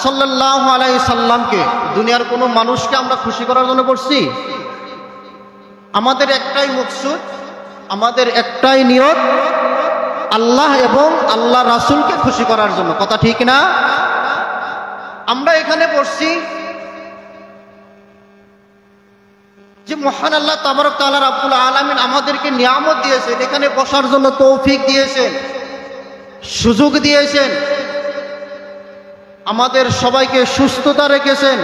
সাল্লাল্লাহু আলাইহি সাল্লামকে, দুনিয়ার কোনো মানুষকে আমরা খুশি করার জন্য পড়ছি? আমাদের একটাই মকসুদ, আমাদের একটাই নিয়ত, আল্লাহ এবং আল্লাহ রাসূলকে খুশি করার জন্য। কথা ঠিক না? আমরা এখানে পড়ছি যে মহান আল্লাহ তাবারক তাআলা রাব্বুল আলামিন আমাদেরকে নিয়ামত দিয়েছেন, এখানে বসার জন্য তৌফিক দিয়েছেন, সুযোগ দিয়েছেন, আমাদের সবাইকে সুস্থতা রেখেছেন।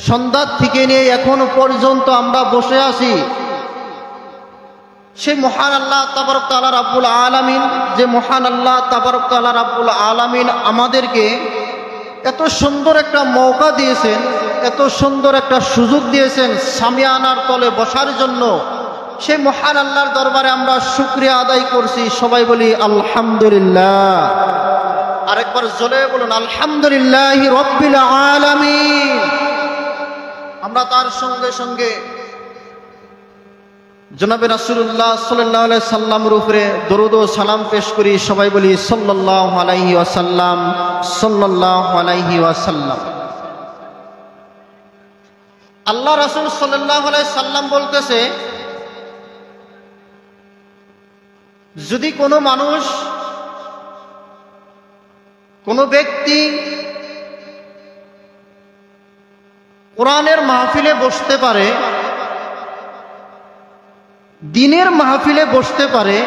সন্ধ্যা থেকে নিয়ে এখনো পর্যন্ত আমরা বসে আছি। সেই মহান আল্লাহ তাবারক তাআলা রাব্বুল আলামিন, যে মহান আল্লাহ তাবারক তাআলা রাব্বুল আলামিন আমাদেরকে এত সুন্দর একটা মৌকা দিয়েছেন, এত সুন্দর একটা সুযোগ দিয়েছেন সামিয়ানার তলে বসার জন্য, সেই মহান আল্লাহর দরবারে আমরা শুকরিয়া আদায় করছি। সবাই বলি আলহামদুলিল্লাহ। আরেকবার জোরে বলুন আলহামদুলিল্লাহি রাব্বিল আলামিন। আমরা তার সঙ্গে সঙ্গে জনাবে রাসূলুল্লাহ সাল্লাল্লাহু আলাইহি সাল্লামের উপরে দরুদ ও সালাম পেশ করি। সবাই বলি সাল্লাল্লাহু আলাইহি ওয়াসাল্লাম, সাল্লাল্লাহু আলাইহি ওয়াসাল্লাম। আল্লাহ রাসূল সাল্লাল্লাহু আলাইহি সাল্লাম বলতেছে, যদি কোনো মানুষ, কোনো ব্যক্তি কোরআনের মাহফিলে বসতে পারে, দ্বীনের মাহফিলে বসতে পারে,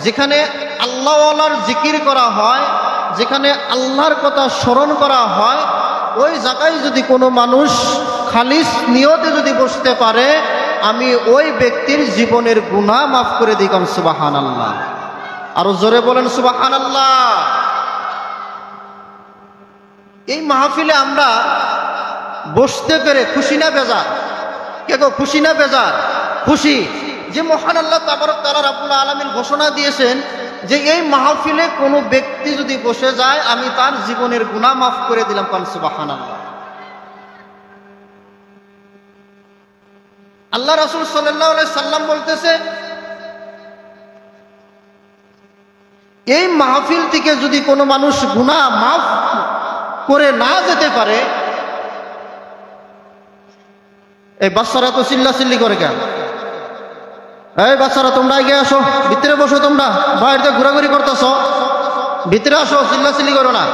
যেখানে আল্লাহওয়ালার জিকির করা হয়, যেখানে আল্লাহর কথা স্মরণ করা হয়, ওই জায়গায় যদি কোনো মানুষ খালিস নিয়তে যদি বসতে পারে, আমি ওই ব্যক্তির জীবনের গুনাহ মাফ করে দিই। সুবহানাল্লাহ। আরো জোরে বলেন সুবহানাল্লাহ। এই মাহফিলে আমরা বসতে পেরে খুশি না বেজার? কে গো খুশি না বেজার? খুশি। যে মহান আল্লাহ তাবারক তাআলা রাব্বুল আলামিন ঘোষণা দিয়েছেন যে এই মাহফিলে কোনো ব্যক্তি যদি বসে যায়, আমি তার জীবনের গুনাহ মাফ করে দিলাম। সুবহানাল্লাহ। আল্লাহ রাসূল সাল্লাল্লাহু আলাইহি সাল্লাম বলতেছে, এই মাহফিল থেকে যদি কোনো মানুষ গুনাহ মাফ করে না যেতে পারে, এই বাচ্চারা তো চিল্লাচিল্লি করে কেন? এই বাচ্চারা তোমরা এগিয়ে আসো, ভিতরে বসো, তোমরা বাইরে ঘোরাঘুরি করতেছ, ভিতরে আসো, চিল্লাচিল্লি করো না।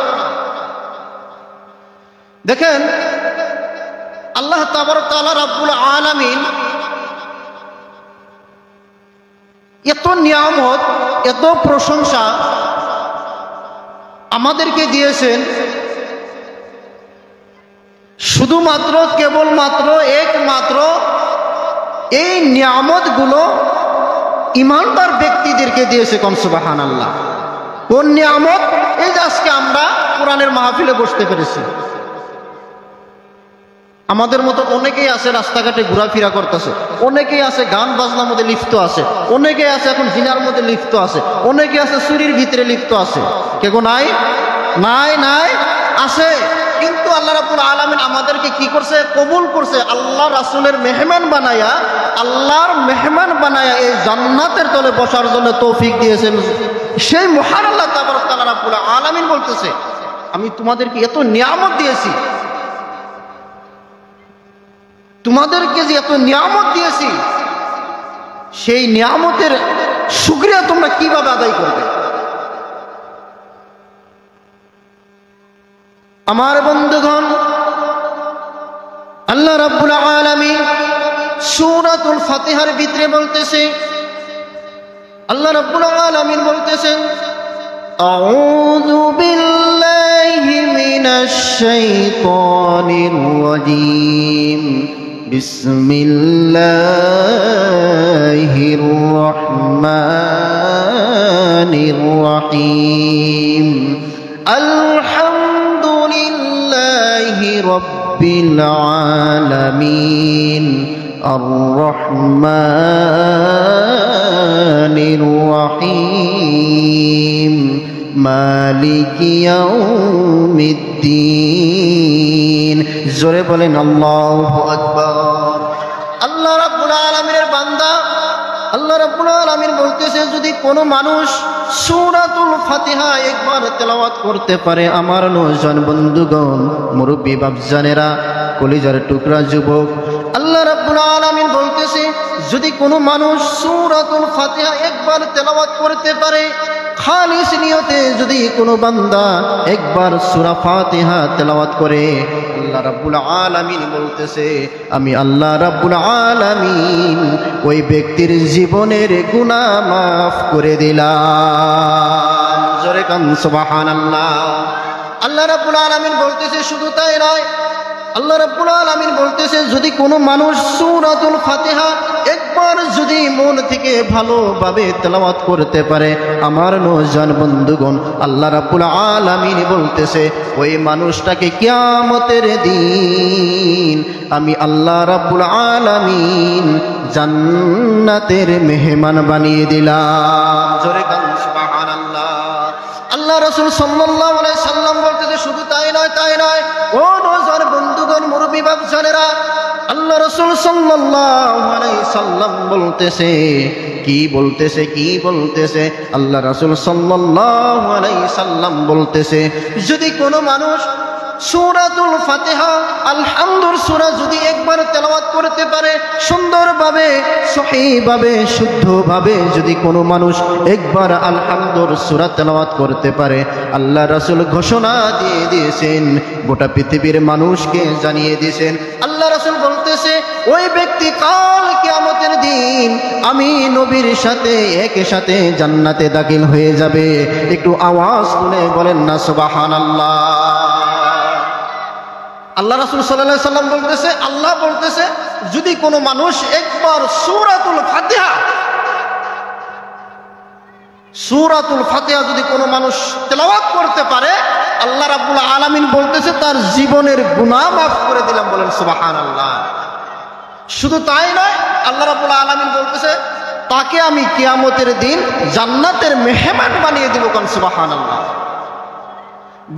দেখেন আল্লাহ তাবারক তাআলা রাব্বুল আলামিন এত নিয়ামত, এত প্রশংসা আমাদেরকে দিয়েছেন, শুধুমাত্র কেবলমাত্র একমাত্র এই নিয়ামতগুলো ঈমানদার ব্যক্তিদেরকে দিয়েছে। সুবহানাল্লাহ। কোন নিয়ামত? এই যে আজকে আমরা কোরআনের মাহফিলে বসতে পেরেছি। আমাদের মতো অনেকেই আছে রাস্তাঘাটে ঘোরাফেরা করতেছে, অনেকেই আছে গান বাজনার মধ্যে লিপ্ত আছে, অনেকেই আছে এখন জিনার মধ্যে লিপ্ত আছে, অনেকে আছে চুরির ভিতরে লিপ্ত আছে। কে গো নাই? নাই নাই আছে। কিন্তু আল্লাহ রাব্বুল আলামিন আমাদেরকে কি করছে? কবুল করছে। আল্লাহ রাসূলের মেহমান বানায়া, আল্লাহর মেহমান বানায়া এই জান্নাতের তলে বসার জন্য তৌফিক দিয়েছেন। সেই মহান আল্লাহ তাবারক তাআলা রাব্বুল আলামিন বলতেছে, আমি তোমাদেরকে এত নিয়ামত দিয়েছি, তোমাদেরকে যে এত নিয়ামত দিয়েছি, সেই নিয়ামতের শুকরিয়া তোমরা কিভাবে আদায় করবে? আমার বন্ধুগণ, আল্লাহ রাব্বুল আলামিন সূরাতুল ফাতিহার ভিতরে বলতেছে, আল্লাহ রাব্বুল আলামিন বলতেছেন, আউযু বিল্লাহি মিনাশ শাইতানির রাজীম, বিসমিল্লাহির রহমানির রহিম, আলহামদুলিল্লাহি রাব্বিল আলামিন, আর রহমানির রহিম, মালিকি ইয়াউমিদ্দিন। জোরে বলেন আল্লাহু আকবার। আল্লাহ রাব্বুল আলামিনের বান্দা, আল্লাহ রাব্বুল আলামিন বলতে বলতেছে যদি কোনো মানুষ সূরাতুল ফাতিহা একবার তেলাওয়াত করতে পারে, আমার নওজোয়ান বন্ধুগণ, মুরব্বী বাপজানেরা, কলিজার টুকরা যুবক, আল্লাহ রাব্বুল আলামিন বলতেছে যদি কোনো মানুষ সূরাতুল ফাতিহা একবার তেলাওয়াত করতে পারে, খালিস নিয়তে যদি কোনো বান্দা একবার সূরা ফাতিহা তেলাওয়াত করে, আল্লাহ রাব্বুল আলামিন বলতেছে আমি আল্লাহ রাব্বুল আলামিন ওই ব্যক্তির জীবনের গুনাহ মাফ করে দিলাম। জোরে কান সুবহানাল্লাহ। আল্লাহ রাব্বুল আলামিন বলতেছে শুধু তাই নয়, আল্লাহ রাব্বুল আলামিন বলতেছে যদি কোনো মানুষ সূরাতুল ফাতিহা একবার যদি মন থেকে ভালোভাবে তেলাওয়াত করতে পারে, আমার নওজোয়ান বন্ধুগণ, আল্লাহ রাব্বুল আলামিন বলতেছে ওই মানুষটাকে কিয়ামতের দিন আমি আল্লাহ রাব্বুল আলামিন জান্নাতের মেহমান বানিয়ে দিলাম। জোরে কান সুবহানাল্লাহ। আল্লাহ রাসূল সাল্লাল্লাহু আলাইহি সাল্লাম বলতেছে শুধু তাই নয়, ও নওজোয়ান বন্ধুগণ, মুরব্বী বাপজানেরা, আল্লাহ রাসূল সাল্লাল্লাহু আলাইহি সাল্লাম বলতেছে কি বলতেছে আল্লাহ রাসূল সাল্লাল্লাহু আলাইহি সাল্লাম বলতেছে যদি কোনো মানুষ সূরাতুল ফাতিহা আলহামদুর সূরা যদি একবার তেলাওয়াত করতে পারে, সুন্দরভাবে, সহিভাবে, শুদ্ধভাবে যদি কোনো মানুষ একবার আলহামদুর সূরা তেলাওয়াত করতে পারে, আল্লাহ রাসূল ঘোষণা দিয়ে দিয়েছেন, গোটা পৃথিবীর মানুষকে জানিয়ে দিয়েছেন, আল্লাহ রাসূল বলতেছে ওই ব্যক্তি কাল কিয়ামতের দিন আমি নবীর সাথে একই সাথে জান্নাতে দাখিল হয়ে যাবে। একটু আওয়াজ তুলে বলেন না সুবহানাল্লাহ। আল্লাহ রাসূল সাল্লাল্লাহু আলাইহি সাল্লাম বলতেছে, আল্লাহ বলতেছে যদি কোনো মানুষ একবার সূরাতুল ফাতিহা যদি কোনো মানুষ তেলাওয়াত করতে পারে, আল্লাহ রাব্বুল আলামিন বলতেছে তার জীবনের গুনাহ মাফ করে দিলাম। বলেন সুবহানাল্লাহ। শুধু তাই নয়, আল্লাহ রাব্বুল আলামিন বলতেছে তাকে আমি কিয়ামতের দিন জান্নাতের মেহমান বানিয়ে দিব। কোন সুবহানাল্লাহ।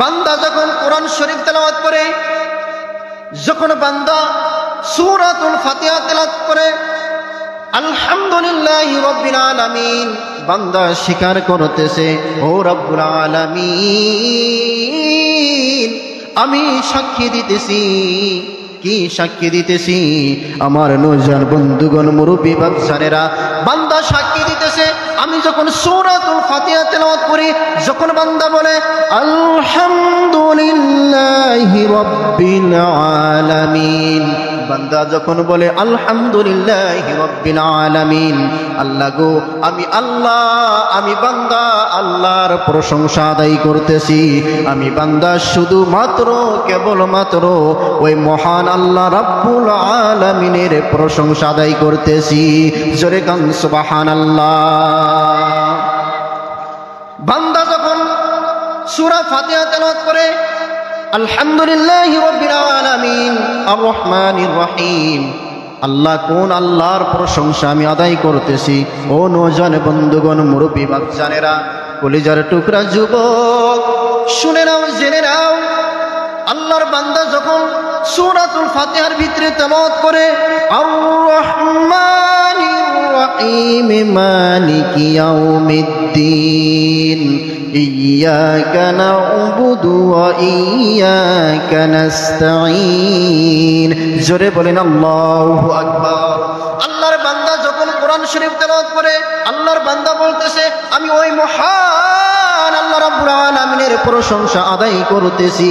বান্দা যখন কোরআন শরীফ তেলাওয়াত করে, যখন বান্দা সূরাতুল ফাতিহা তেলাওয়াত করে, আলহামদুলিল্লাহি রাব্বিল আলামিন, বান্দা স্বীকার করতেছে ও রব্বুল আলামিন আমি সাক্ষী দিতেছি। কি সাক্ষী দিতেছি? আমার নওজোয়ান বন্ধুগণ, মুরব্বী বাপজানেরা, বান্দা সাক্ষী দিতেছে আমি যখন সূরাতুল ফাতিহা তেলাওয়াত করি, যখন বান্দা বলে আলহামদুলিল্লাহি রাব্বিল আলামিন, বান্দা যখন বলে আলহামদুলিল্লাহি রাব্বিল আলামিন, আল্লাহ গো আমি আমি বান্দা আল্লাহর প্রশংসা আদায় করতেছি। আমি বান্দা শুধুমাত্র কেবলমাত্র ওই মহান আল্লাহ রাব্বুল আলামিনের প্রশংসা আদায় করতেছি। জোরে কান সুবহানাল্লাহ। বান্দা যখন সূরা ফাতিহা তেলাওয়াত করে আলহামদুলিল্লাহি রাব্বিল আলামিন আর রহমানির রহিম, আল্লাহ কোন আল্লাহর প্রশংসা আমি আদায় করতেছি। ও নওজোয়ান বন্ধুগণ, মুরব্বী বাপজানেরা, কলিজার টুকরা যুবক, শুনে নাও, জেনে নাও, আল্লাহর বান্দা যখন সূরাতুল ফাতিহার ভিতরে তেলাওয়াত করে আর রহমানির রহিম মালিকি ইয়াউমিদ্দিন ইয়্যাকা না'বুদু ওয়া ইয়্যাকা নাস্তাঈন, জোরে বলেন আল্লাহু আকবার। আল্লাহর বান্দা যখন কোরআন শরীফ তেলাওয়াত করে, আল্লাহর বান্দা বলতেছে আমি ওই মহান আল্লাহ রাব্বুল আলামিনের প্রশংসা আদায় করতেছি।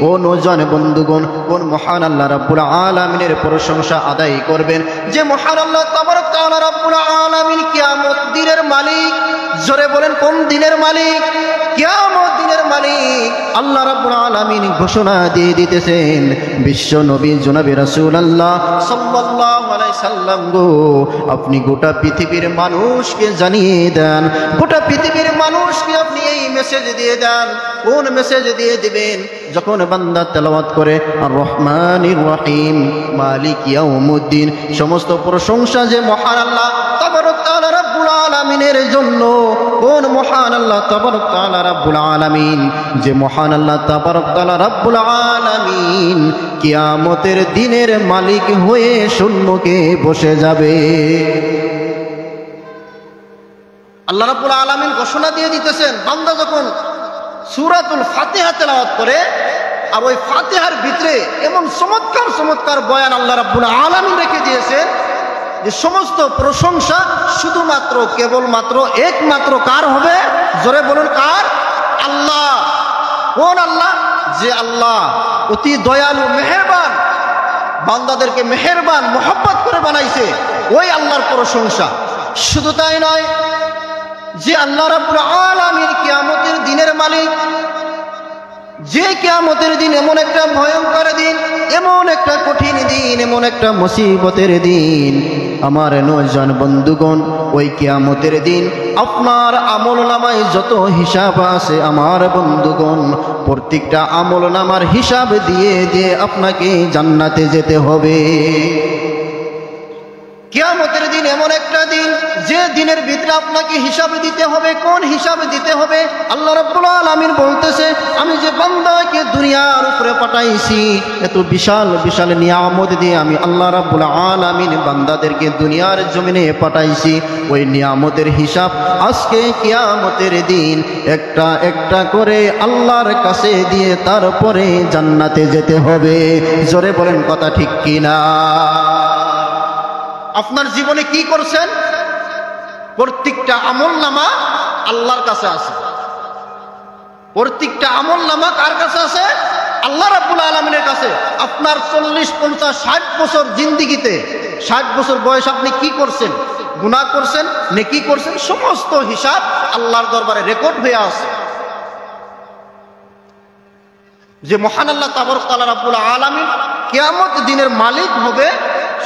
ও নওজোয়ান বন্ধুগণ, কোন মহান আল্লাহ রাব্বুল আলামিনের প্রশংসা আদায় করবেন? যে মহান আল্লাহ তাবারক তাআলা রাব্বুল আলামিন কিয়ামত দিনের মালিক। জোরে বলেন কোন দিনের মালিক? কিয়ামত দিনের মালিক। আল্লাহ রাব্বুল আলামিন ঘোষণা দিয়ে দিতেছেন, বিশ্ব নবী জনাবে রাসূলুল্লাহ সাল্লাল্লাহু আলাইহি সাল্লাম গো, আপনি গোটা পৃথিবীর মানুষকে জানিয়ে দেন, গোটা পৃথিবীর মানুষকে আপনি এই মেসেজ দিয়ে দেন। কোন মেসেজ দিয়ে দিবেন? যখন বান্দা তেলাওয়াত করে আর রহমানির রহিম মালিক ইয়াউমুদ্দিন, সমস্ত প্রশংসা যে মহান আল্লাহ তাবারক তাআলা রাব্বুল আলামিনের জন্য। কোন মহান আল্লাহ তাবারক তাআলা রাব্বুল আলামিন? যে মহান আল্লাহ তাবারক তাআলা রাব্বুল আলামিন কিয়ামতের দিনের মালিক হয়ে সম্মুখে বসে যাবে। আল্লাহ রাব্বুল আলামিন ঘোষণা দিয়ে দিতেছেন, বান্দা যখন সূরাতুল ফাতিহা তেলাওয়াত করে, আর ওই ফাতিহার ভিতরে এমন চমৎকার চমৎকার বয়ান আল্লাহ রাব্বুল আলামিন রেখে দিয়েছেন যে সমস্ত প্রশংসা শুধুমাত্র কেবলমাত্র একমাত্র কার হবে? জোরে বলুন কার? আল্লাহ। কোন আল্লাহ? যে আল্লাহ অতি দয়ালু মেহেরবান, বান্দাদেরকে মেহেরবান মোহাব্বত করে বানাইছে, ওই আল্লাহর প্রশংসা। শুধু তাই নয়, যে আল্লাহ রাব্বুল আলামিন কিয়ামতের দিনের মালিক, যে কিয়ামতের দিন এমন একটা ভয়ঙ্কর দিন, এমন একটা কঠিন দিন, এমন একটা মুসিবতের দিন আমার নওজোয়ান বন্ধুগণ, ওই কিয়ামতের দিন আপনার আমলনামায় যত হিসাব আছে আমার বন্ধুগণ, প্রত্যেকটা আমলনামার হিসাব দিয়ে দিয়ে আপনাকে জান্নাতে যেতে হবে। কিয়ামতের দিন এমন একটা দিন, যে দিনের ভিতরে আপনাকে হিসাবে দিতে হবে। কোন হিসাবে দিতে হবে? আল্লাহ রাব্বুল আলামিন বলতেছে, আমি যে বান্দাকে দুনিয়ার উপরে পাঠাইছি, এত বিশাল বিশাল নিয়ামত দিয়ে আমি আল্লাহ রাব্বুল আলামিন বান্দাদেরকে দুনিয়ার জমিনে পাঠাইছি, ওই নিয়ামতের হিসাব আজকে কিয়ামতের দিন একটা একটা করে আল্লাহর কাছে দিয়ে তারপরে জান্নাতে যেতে হবে। জোরে বলেন কথা ঠিক কিনা? আপনার জীবনে কি করছেন? প্রত্যেকটা আমলনামা আল্লাহর কাছে আছে। প্রত্যেকটা আমলনামা কার কাছে আছে? আল্লাহ রাব্বুল আলামিনের কাছে। আপনার 40, 50, 60 বছর জিন্দেগিতে, 60 বছর বয়স আপনি কি করছেন? গুনাহ করছেন, নেকি করছেন, সমস্ত হিসাব আল্লাহর দরবারে রেকর্ড হয়ে আছে। যে মহান আল্লাহ তাবারক তাআলা রাব্বুল আলামিন কিয়ামত দিনের মালিক হবে,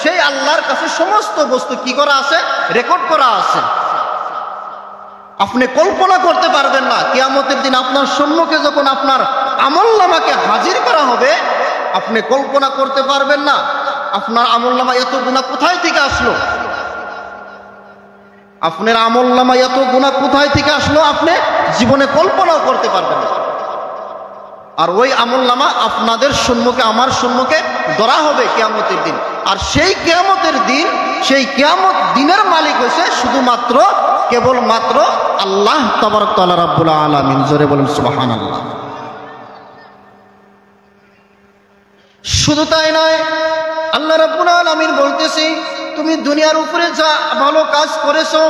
সেই আল্লাহর কাছে সমস্ত বস্তু কি করা আছে? রেকর্ড করা আছে। আপনি কল্পনা করতে পারবেন না, কিয়ামতের দিন আপনার সম্মুখে যখন আপনার আমলনামাকে হাজির করা হবে, আপনি কল্পনা করতে পারবেন না আপনার আমলনামা এত গুনাহ কোথায় থেকে আসলো। আপনার আমলনামা এত গুনাহ কোথায় থেকে আসলো আপনি জীবনে কল্পনাও করতে পারবেন না। আর ওই আমলনামা আপনাদের সম্মুখে, আমার সম্মুখে ধরা হবে কিয়ামতের দিন। আর সেই কিয়ামতের দিন, সেই কিয়ামত দিনের মালিক হয়েছে শুধুমাত্র কেবলমাত্র আল্লাহ তাবারক তাআলা রাব্বুল আলামিন। জোরে বলেন সুবহানাল্লাহ। শুধু তাই নয়, আল্লাহ রাব্বুল আলামিন বলতেছি, তুমি দুনিয়ার উপরে যা ভালো কাজ করেছো,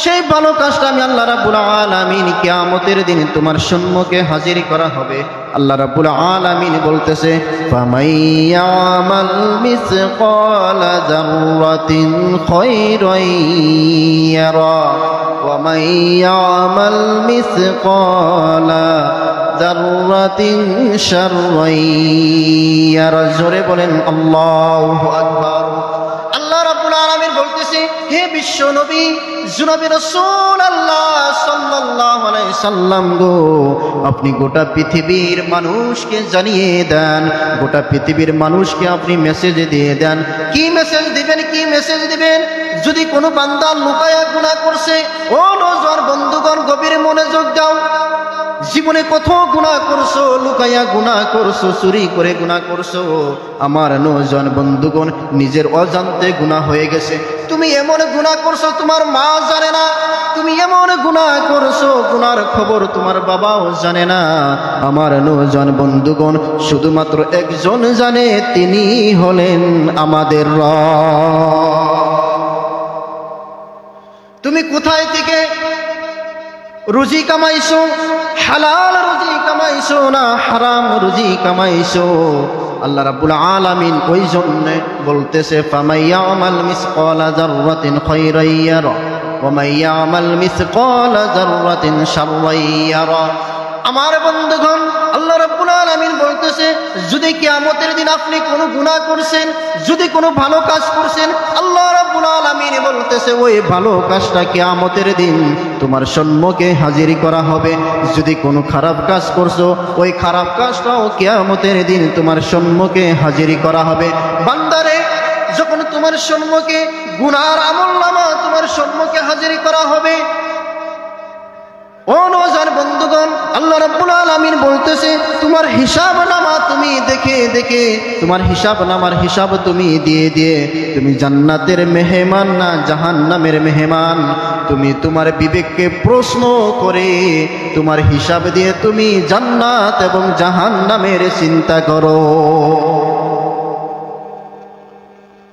সেই ভালো কাজটা আমি আল্লাহ রাব্বুল আলামিন কিয়ামতের দিন তোমার সম্মুখে হাজির করা হবে। আল্লাহ রাব্বুল আলামিন বলতেছে, ফামাইয়ামাল মিসকালা যাররাতিন খায়রান ইয়ারা ওয়া মাইয়ামাল মিসকালা যাররাতিন শাররান ইয়ারা। জোরে বলেন আল্লাহু আকবার। আল্লাহ রাব্বুল আলামিন বলতেছে, হে বিশ্ব নবী জনাবে রাসূলুল্লাহ সাল্লাল্লাহু আলাইহি সাল্লাম গো, আপনি গোটা পৃথিবীর মানুষকে জানিয়ে দেন, গোটা পৃথিবীর মানুষকে আপনি মেসেজ দিয়ে দেন। কি মেসেজ দিবেন? কি মেসেজ দিবেন? যদি কোনো বান্দা লুকায়া গুনাহ করছে, ও নওজোয়ান বন্ধুগণ গভীর মনোযোগ দাও। জীবনে কত গুনাহ করছো, লুকাইয়া গুনাহ করছো, চুরি করে গুনাহ করছো, আমার নওজোয়ান বন্ধুগণ নিজের অজান্তে গুনাহ হয়ে গেছে। তুমি এমন গুনাহ করছো তোমার মা জানে না, তুমি এমন গুনাহ করছো গুনার খবর তোমার বাবাও জানে না। আমার নওজোয়ান বন্ধুগণ শুধুমাত্র একজন জানে, তিনি হলেন আমাদের রব। তুমি কোথায় থেকে রুজি কামাইছো? হালাল রুজি কামাইছো না হারাম রুজি কামাইছো? আল্লাহ রাব্বুল আলামিন ওই জন্য বলতেছে, ফামাইয়ামাল মিসকালা যাররাতিন খায়রান ইয়ারা ওয়া মাইয়ামাল মিসকালা যাররাতিন শাররান ইয়ারা। আমার বন্ধুগণ আল্লাহ রাব্বুল আলামিন বলতেছে, যদি কিয়ামতের দিন আপনি কোনো গুনাহ করছেন, যদি কোনো ভালো কাজ করছেন, আল্লাহ রাব্বুল আলামিন বলতেছে ওই ভালো কাজটা কিয়ামতের দিন তোমার সম্মুখে হাজির করা হবে। যদি কোনো খারাপ কাজ করছো, ওই খারাপ কাজটাও কিয়ামতের দিন তোমার সম্মুখে হাজির করা হবে। বান্দারে, যখন তোমার সম্মুখে গুনার আমলনামা তোমার সম্মুখে হাজির করা হবে, ও নওজোয়ান বন্ধুগণ, আল্লাহ রাব্বুল আলামিন বলতেছে তোমার হিসাব নামা তুমি দেখে দেখে, তোমার হিসাব নামার হিসাব তুমি দিয়ে দিয়ে তুমি জান্নাতের মেহমান না জাহান্নামের মেহমান, তুমি তোমার বিবেককে প্রশ্ন করে তোমার হিসাব দিয়ে তুমি জান্নাত এবং জাহান্নামের চিন্তা করো।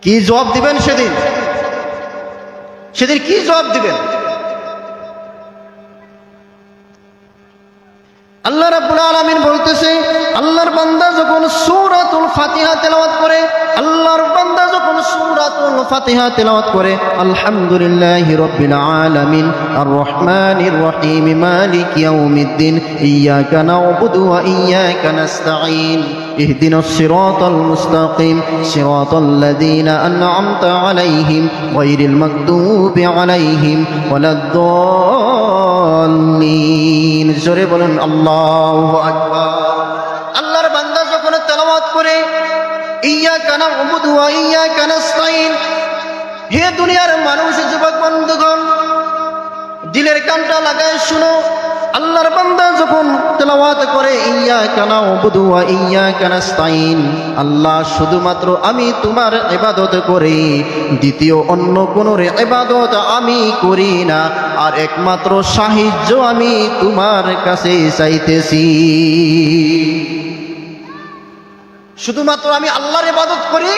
কি জবাব দিবেন সেদিন? সেদিন কি জবাব দিবেন? আল্লাহ রাব্বুল আলামিন বলতেছে, আল্লাহর বান্দা যখন সূরাতুল ফাতিহা তেলাওয়াত করে, আল্লাহর বান্দা যখন সূরাতুল ফাতিহা তেলাওয়াত করে, আলহামদুলিল্লাহি রাব্বিল আলামিন আর রহমানির রহিম মালিক ইয়াউমিদ্দিন ইয়্যাকা না'বুদু ওয়া ইয়্যাকা নাস্তাঈন ইহদিনাস সিরাতাল মুস্তাকিম সিরাতাল লাযীনা আন'আমতা আলাইহিম গায়রিল মাগদুবি আলাইহিম ওয়ালাদ-দাল্লিন। জোরে বলেন আল্লাহু আকবার। আল্লাহর বান্দা যখন তেলাওয়াত করে ইয়্যাকা না'বুদু ওয়া ইয়্যাকা নাস্তাঈন, হে দুনিয়ার মানুষ, যুবক বন্ধুগণ, দিলের কানটা লাগায় শুনো, আল্লাহর বান্দা যখন তেলাওয়াত করে ইয়্যাকা না'বুদু ওয়া ইয়্যাকা নাস্তাঈন, আল্লাহ শুধুমাত্র আমি তোমার ইবাদত করি, দ্বিতীয় অন্য কোনোর ইবাদত আমি করি না, আর একমাত্র সাহায্য আমি তোমার কাছে চাইতেছি। শুধুমাত্র আমি আল্লাহর ইবাদত করি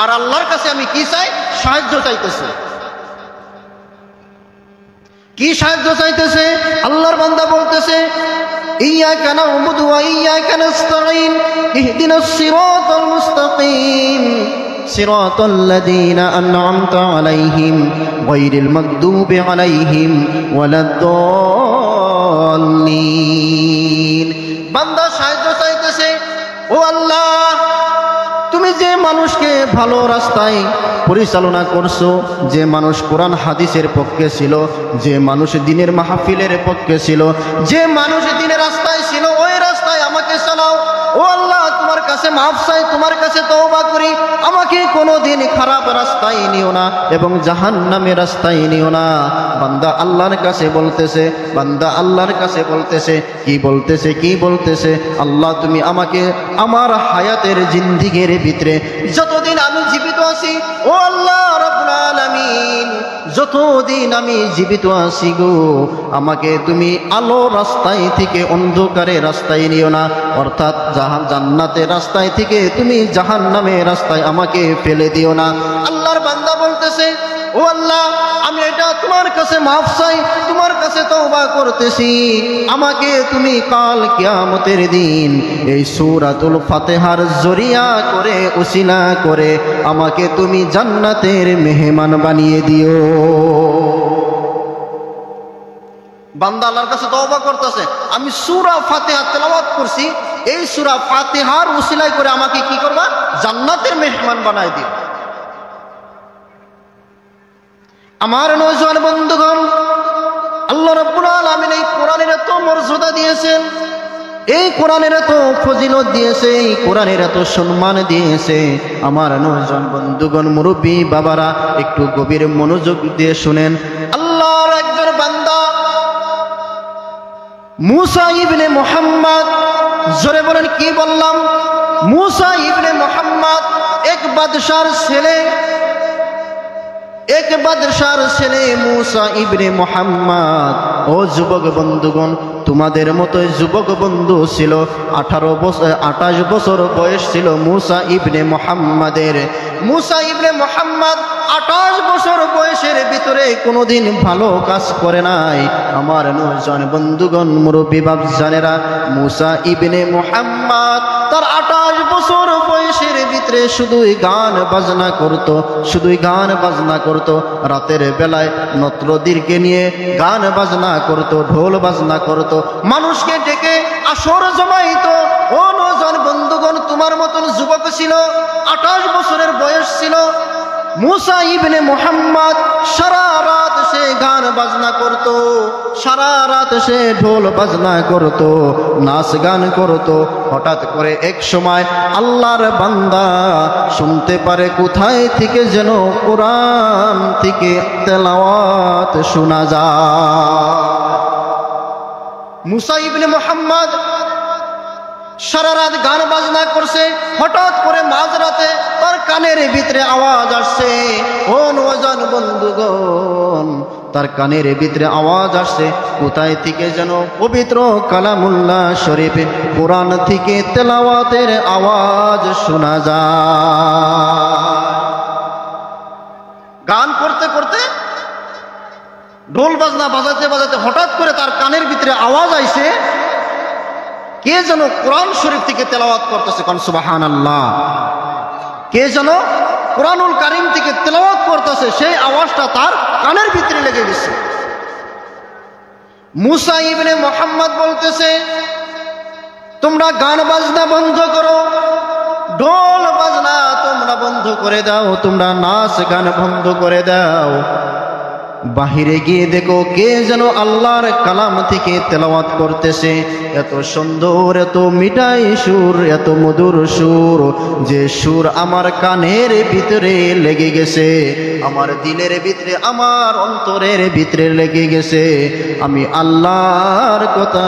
আর আল্লাহর কাছে আমি কি চাই? সাহায্য চাইতেছি। কি সাহায্য চাইতেছে? আল্লাহর বান্দা বলতেছে ইয়্যাকা না'বুদু ওয়া ইয়্যাকা নাস্তাঈন ইহদিনাস সিরাতাল মুস্তাকিম সিরাতাল লাযীনা আন'আমতা আলাইহিম গায়রিল মাগদুবি আলাইহিম ওয়ালাদ-দাল্লিন। বান্দা সাহায্য চাইতেছে, ও আল্লাহ, তুমি যে মানুষকে ভালো রাস্তায় পরিচালনা করছো, যে মানুষ কোরআন হাদিসের পক্ষে ছিল, যে মানুষ দ্বীনের মাহফিলের পক্ষে ছিল, যে মানুষ দ্বীনের রাস্তায় ছিল, ওই রাস্তায় আমাকে চালাও। ও আল্লাহ, তোমার কাছে মাফ চাই, তোমার কাছে তওবা করি, আমাকে কোনোদিন খারাপ রাস্তায় নিও না এবং জাহান্নামের রাস্তায় নিও না। বান্দা আল্লাহর কাছে বলতেছে, বান্দা আল্লাহর কাছে বলতেছে, কি বলতেছে? কি বলতেছে? আল্লাহ, তুমি আমাকে আমার হায়াতের জিন্দেগির ভিতরে যতদিন আমি জীবিত আছি, ও আল্লাহ রাব্বুল আলামিন, যতদিন আমি জীবিত আছি গো, আমাকে তুমি আলো রাস্তায় থেকে অন্ধকারের রাস্তায় নিও না, অর্থাৎ জান্নাতের রাস্তায় থেকে তুমি জাহান্নামের রাস্তায় আমাকে ফেলে দিও না। আল্লাহর বান্দা বলতেছে, ও আল্লাহ, আমি এটা তোমার কাছে মাফ চাই, তোমার কাছে তওবা করতেছি, আমাকে তুমি কাল কিয়ামতের দিন এই সূরাতুল ফাতিহার জরিয়া করে, উসিলা করে আমাকে তুমি জান্নাতের মেহমান বানিয়ে দিও। বান্দা আল্লাহর কাছে তওবা করতেছে, আমি সূরা ফাতিহা তেলাওয়াত করছি, এই সূরা ফাতিহার উসিলা করে আমাকে কি করবা? জান্নাতের মেহমান বানায় দিও। আমার নওজোয়ান বন্ধুগণ, আল্লাহ রাব্বুল আলামিন এই কোরআনের এত মর্যাদা দিয়েছেন, এই কোরআনের এত ফজিলত দিয়েছে, এই কোরআনের এত সম্মান দিয়েছে। আমার নওজোয়ান বন্ধুগণ, মুরব্বী বাবারা, একটু গভীর মনোযোগ দিয়ে শুনেন। আল্লাহর একজন বান্দা মুসা ইবনে মুহাম্মদ, জোরে বলেন কি বললাম? মুসা ইবনে মুহাম্মদ এক বাদশার ছেলে, এক বাদশার ছেলে মুসা ইবনে মুহাম্মদ। ও যুবক বন্ধুগণ, তোমাদের মতো যুবক বন্ধু ছিল, 28 বছর বয়স ছিল মুসা ইবনে মুহাম্মাদের। মুসা ইবনে মুহাম্মদ 28 বছর বয়সের ভিতরে কোনোদিন ভালো কাজ করে নাই। আমার নওজোয়ান বন্ধুগণ, মুরব্বী বাপজানেরা, মুসা ইবনে মুহাম্মদ তার 28 বছর বয়সের ভিতরে শুধুই গান বাজনা করত, শুধুই গান বাজনা করত। রাতের বেলায় নত্রদীরকে নিয়ে গান বাজনা করত, ঢোল বাজনা করত, মানুষকে ডেকে আসর জমাইত। ও নওজোয়ান বন্ধুগণ, তোমার মতন যুবক ছিল, 28 বছরের বয়স ছিল মুসা ইবনে মুহাম্মদ। সারা রাত সে গান বাজনা করত, সারা রাত সে ঢোল বাজনা করত, নাচ গান করত। হঠাৎ করে এক সময় আল্লাহর বান্দা শুনতে পারে কোথায় থেকে যেন কোরআন থেকে তেলাওয়াত শোনা যায়। মুসা ইবনে মুহাম্মদ সারা রাত গান বাজনা করছে, হঠাৎ করে মাঝরাতে তার কানের ভিতরে আওয়াজ আসছে। ও নওজোয়ান বন্ধুগণ, তার কানের ভিতরে আওয়াজ আসছে, কোথায় থেকে যেন পবিত্র কালামুল্লাহ শরীফ কোরআন থেকে তেলাওয়াতের আওয়াজ শোনা যায়। গান করতে করতে, ঢোল বাজনা বাজাতে বাজাতে হঠাৎ করে তার কানের ভিতরে আওয়াজ আইছে, কে যেন কোরআন শরীফ থেকে তেলাওয়াত করতেছে। কোন সুবহানাল্লাহ। কে যেন কোরআনুল কারীম থেকে তেলাওয়াত করতেছে, সেই আওয়াজটা তার কানের ভিতরে লেগে গেছে। মুসা ইবনে মুহাম্মদ বলতেছে, তোমরা গান বাজনা বন্ধ করো, ঢোল বাজনা তোমরা বন্ধ করে দাও, তোমরা নাচ গান বন্ধ করে দাও। বাহিরে গিয়ে দেখো কে যেন আল্লাহর কালাম থেকে তেলাওয়াত করতেছে। এত সুন্দর, এত মিঠাই সুর, এত মধুর সুর, যে সুর আমার কানের ভিতরে লেগে গেছে, আমার দিলের ভিতরে, আমার অন্তরের ভিতরে লেগে গেছে। আমি আল্লাহর কথা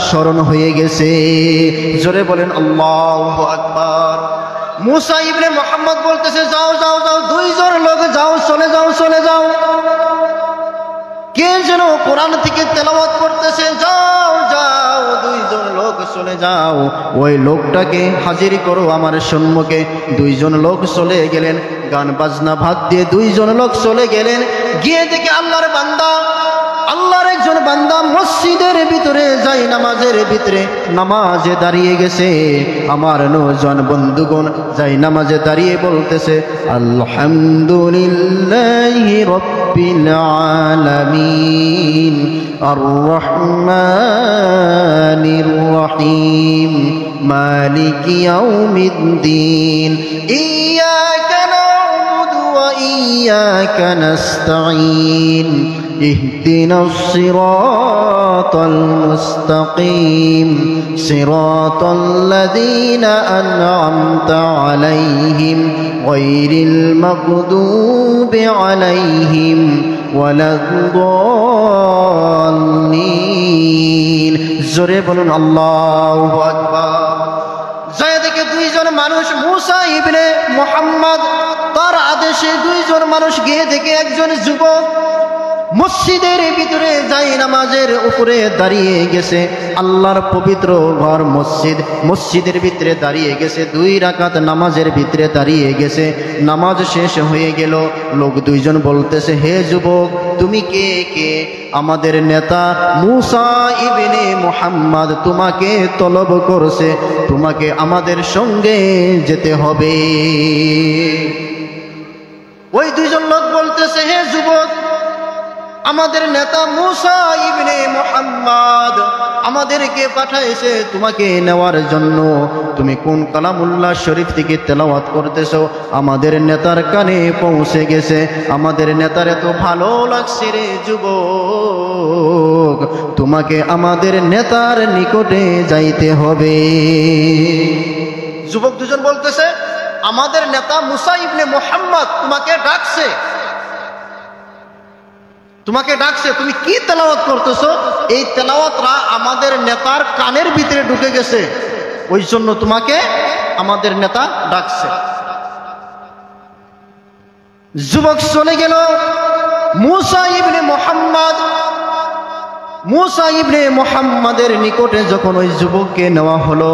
স্মরণ হয়ে গেছে। জোরে বলেন আল্লাহু আকবার। মুসা ইবনে মুহাম্মদ বলতেছে, যাও যাও যাও, দুইজন লোক যাও, চলে যাও, চলে যাও। কে যেন কোরআন থেকে তেলাওয়াত করতেছে, যাও যাও, দুইজন লোক চলে যাও, ওই লোকটাকে হাজির করো আমার সম্মুখে। দুইজন লোক চলে গেলেন, গান বাজনা ভাত দিয়ে দুইজন লোক চলে গেলেন। গিয়ে দেখে আল্লাহর বান্দা, আল্লাহর একজন বান্দা মসজিদের ভিতরে যাই নামাজের ভিতরে নামাজে দাঁড়িয়ে গেছে। আমার নওজোয়ান বন্ধুগণ যাই নামাজে দাঁড়িয়ে বলতেছে, আলহামদুলিল্লাহি রাব্বিল আলামিন আর রহমানির রহিম মালিকি ইয়াউমিদ্দিন ইয়াকা না'বুদু ওয়া ইয়াকা নাস্তাঈন اهدنا الصراط المستقيم صراط الذين أنعمت عليهم غير المغضوب عليهم ولا الضالين জোরে বলুন আল্লাহু আকবার। যায় দেখে দুইজন মানুষ, মুসা ইবনে মুহাম্মদ তার আদেশে দুইজন মানুষ গিয়ে দেখে একজন যুবক মসজিদের ভিতরে যাই নামাজের উপরে দাঁড়িয়ে গেছে। আল্লাহর পবিত্র ঘর মসজিদ, মসজিদের ভিতরে দাঁড়িয়ে গেছে, 2 রাকাত নামাজের ভিতরে দাঁড়িয়ে গেছে। নামাজ শেষ হয়ে গেল, লোক দুইজন বলতেছে, হে যুবক, তুমি কে? কে? আমাদের নেতা মুসা ইবনে মুহাম্মদ তোমাকে তলব করছে, তোমাকে আমাদের সঙ্গে যেতে হবে। ওই দুইজন লোক বলতেছে, হে যুবক, আমাদের নেতা মুসা ইবনে মুহাম্মদ আমাদেরকে পাঠাইছে তোমাকে নেওয়ার জন্য। তুমি কোন কালামুল্লাহ শরীফ থেকে তেলাওয়াত করতেছো? আমাদের নেতার কানে পৌঁছে গেছে, আমাদের নেতার এত ভালো লাগছে রে যুবক, তোমাকে আমাদের নেতার নিকটে যাইতে হবে। যুবক দুজন বলতেছে, আমাদের নেতা মুসা ইবনে মুহাম্মদ তোমাকে ডাকছে, তোমাকে ডাকছে। তুমি কি তেলাওয়াত করতেছো? এই তেলাওয়াতরা আমাদের নেতার কানের ভিতরে ঢুকে গেছে, ওই জন্য তোমাকে আমাদের নেতা ডাকছে। যুবক চলে গেল। মুসা ইবনে মুহাম্মদের নিকটে যখন ওই যুবককে নেওয়া হলো,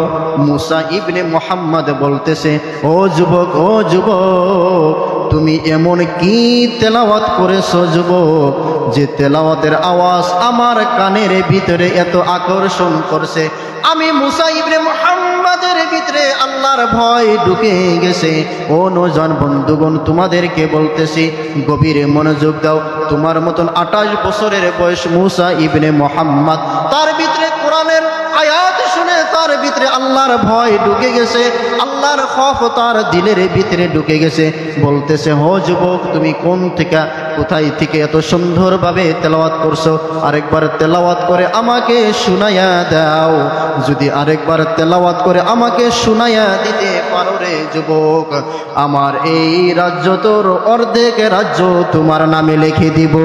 মুসা ইবনে মুহাম্মদ বলতেছে, ও যুবক, ও যুবক, তুমি এমন কি তেলাওয়াত করেছো যুবক, যে তেলাওয়াতের আওয়াজ আমার কানের ভিতরে এত আকর্ষণ করছে। আমি মুসা ইবনে মুহাম্মদের ভিতরে আল্লাহর ভয় ঢুকে গেছে। ও নওজোয়ান বন্ধুগণ, তোমাদেরকে বলতেছি, গভীর মনোযোগ দাও। তোমার মতন 28 বছরের বয়স মুসা ইবনে মুহাম্মদ, তার ভিতরে কোরআনের আয়াত শুনে তার ভিতরে আল্লাহর ভয় ঢুকে গেছে, আল্লাহর খৌফ তার দিলের ভিতরে ঢুকে গেছে। বলতেছে, হো যুবক, তুমি কোন থেকে, কোথায় থেকে এত সুন্দরভাবে তেলাওয়াত করছো? আরেকবার তেলাওয়াত করে আমাকে শুনাইয়া দাও। যদি আরেকবার তেলাওয়াত করে আমাকে শুনাইয়া দিতে পারো রে যুবক, আমার এই রাজ্য তোর অর্ধেক রাজ্য তোমার নামে লিখে দিব।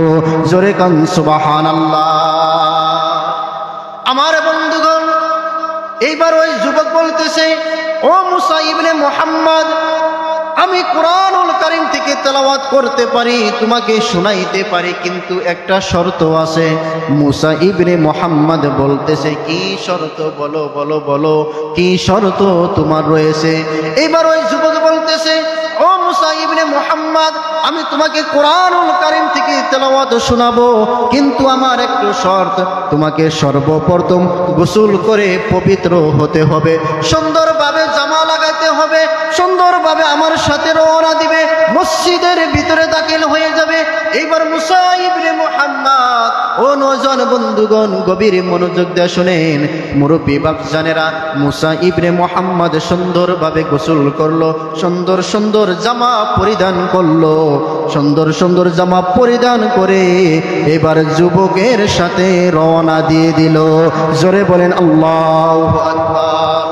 জোরে কান সুবহানাল্লাহ। আমার বন্ধুগণ, এইবার ওই যুবক বলতেছে, ও মুসা ইবনে মুহাম্মদ, আমি কোরআনুল কারীম থেকে তেলাওয়াত করতে পারি, তোমাকে শোনাইতে পারি, কিন্তু একটা শর্ত আছে। মুসা ইবনে মুহাম্মদ বলতেছে, কি শর্ত? বলো বলো বলো, কি শর্ত তোমার রয়েছে? এইবার ওই যুবক বলতেছে, ও মুসা ইবনে মুহাম্মদ, আমি তোমাকে কোরআনুল কারীম থেকে তেলাওয়াত শোনাবো, কিন্তু আমার একটু শর্ত, তোমাকে সর্বপ্রথম গোসল করে পবিত্র হতে হবে, সুন্দরভাবে জামা লাগাতে হবে, সুন্দরভাবে আমার সাথে রওনা দিবে, মসজিদের ভিতরে দাখিল হয়ে যাবে। এইবার মুসা ইবনে মুহাম্মদ, ও নওজোয়ান বন্ধুগণ, গভীর মনোযোগ দিয়ে শুনেন, মুরব্বী বাপজানেরা, মুসা ইবনে মুহাম্মদ সুন্দরভাবে গোসল করলো, সুন্দর সুন্দর জামা পরিধান করলো, সুন্দর সুন্দর জামা পরিধান করে এবার যুবকের সাথে রওনা দিয়ে দিল। জোরে বলেন আল্লাহু আকবার।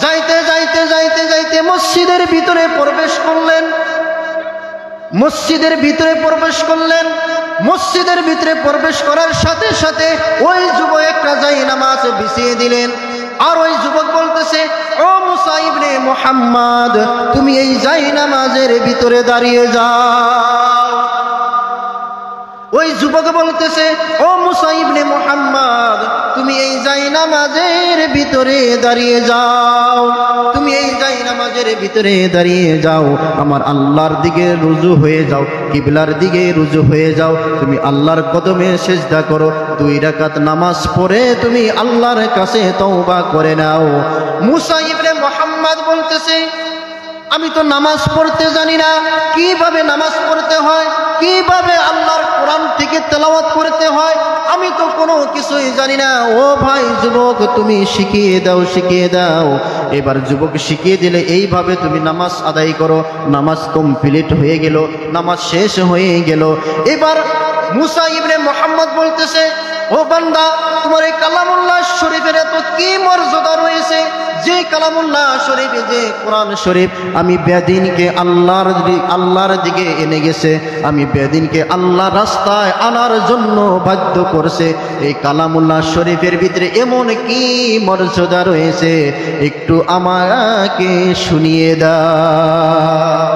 যাইতে যাইতে যাইতে যাইতে মসজিদের ভিতরে প্রবেশ করলেন, মসজিদের ভিতরে প্রবেশ করলেন। মসজিদের ভিতরে প্রবেশ করার সাথে সাথে ওই যুবক একটা জায়নামাজ বিছিয়ে দিলেন। আর ওই যুবক বলতেছে, ও মুসা ইবনে মুহাম্মদ, তুমি এই জায়নামাজের ভিতরে দাঁড়িয়ে যাও। ওই যুবক বলতেছে, ও মুসা ইবনে মুহাম্মদ, তুমি এই জায়নামাজের ভিতরে দাঁড়িয়ে যাও, তুমি এই জায়নামাজের ভিতরে দাঁড়িয়ে যাও, আমার আল্লাহর দিকে রুজু হয়ে যাও, কিবলার দিকে রুজু হয়ে যাও, তুমি আল্লাহর কদমে সিজদা করো, 2 রাকাত নামাজ পড়ে তুমি আল্লাহর কাছে তওবা করে নাও। মুসা ইবনে মুহাম্মদ বলতেছে, আমি তো নামাজ পড়তে জানি না, কিভাবে নামাজ পড়তে হয়, কিভাবে আল্লাহর কোরআন থেকে তেলাওয়াত করতে হয়, আমি তো কোনো কিছুই জানি না। ও ভাই যুবক, তুমি শিখিয়ে দাও, শিখিয়ে দাও। এবার যুবক শিখিয়ে দিলে, এইভাবে তুমি নামাজ আদায় করো। নামাজ কমপ্লিট হয়ে গেল, নামাজ শেষ হয়ে গেল। এবার মুসা ইবনে মুহাম্মদ বলতেছে, ও বান্দা, তোমার এই কালামুল্লাহ শরীফের এত কি মর্যাদা রয়েছে, যে কালামুল্লাহ শরীফে, যে কোরআন শরীফ আমি বেদিনকে আল্লাহর দিকে এনে গেছে, আমি বেদিনকে আল্লাহর রাস্তায় আনার জন্য বাধ্য করছে। এই কালামুল্লাহ শরীফের ভিতরে এমন কি মর্যাদা রয়েছে, একটু আমাকে শুনিয়ে দাও।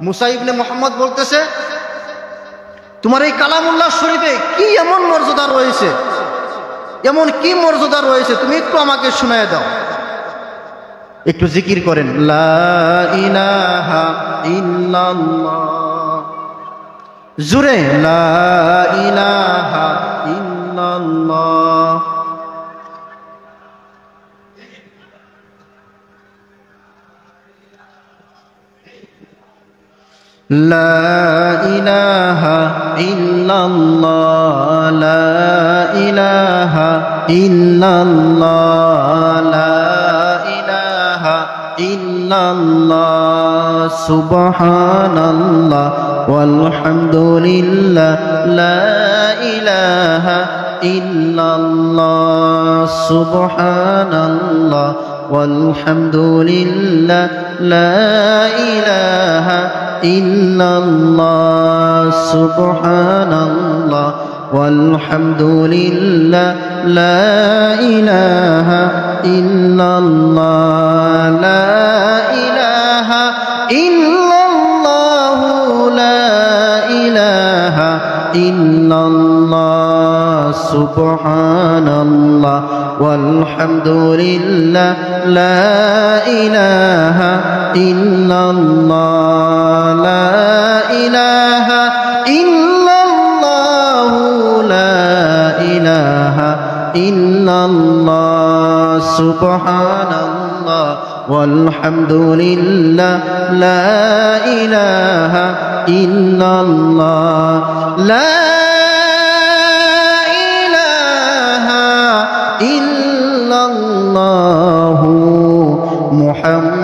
মুসা ইবনে মুহাম্মদ বলতেছে, তোমার এই কালামুল্লাহ শরীফে কি এমন মর্যাদা রয়েছে, এমন কি মর্যাদা রয়েছে, তুমি একটু আমাকে শুনিয়ে দাও। একটু জিকির করেন, লা ইলাহা ইল্লাল্লাহ, জুরে লা ইলাহা ইল্লাল্লাহ। লা ইলাহা ইল্লাল্লাহ, লা ইলাহা ইল্লাল্লাহ, লা ইলাহা ইল্লাল্লাহ, সুবহানাল্লাহ ওয়ালহামদুলিল্লাহ, লা ইলাহা ইল্লাল্লাহ, সুবহানাল্লাহ ওয়ালহামদুলিল্লাহ, লা ইলাহা ইল্লাল্লাহ, সুবহানাল্লাহ ওয়ালহামদুলিল্লাহ, লা ইলাহা ইল্লাল্লাহ, লা ইলাহা ইল্লাল্লাহ, লা ইলাহা ইল্লাল্লাহ, সুবহানাল্লাহ ওয়ালহামদুলিল্লাহ, লা ইলাহা ইল্লাল্লাহ, লা ইলাহা ইল্লাল্লাহ, লা ইলাহা ইল্লাল্লাহ, সুবহানাল্লাহ ওয়ালহামদুলিল্লাহ, লা ইলাহা ইল্লাল্লাহ, লা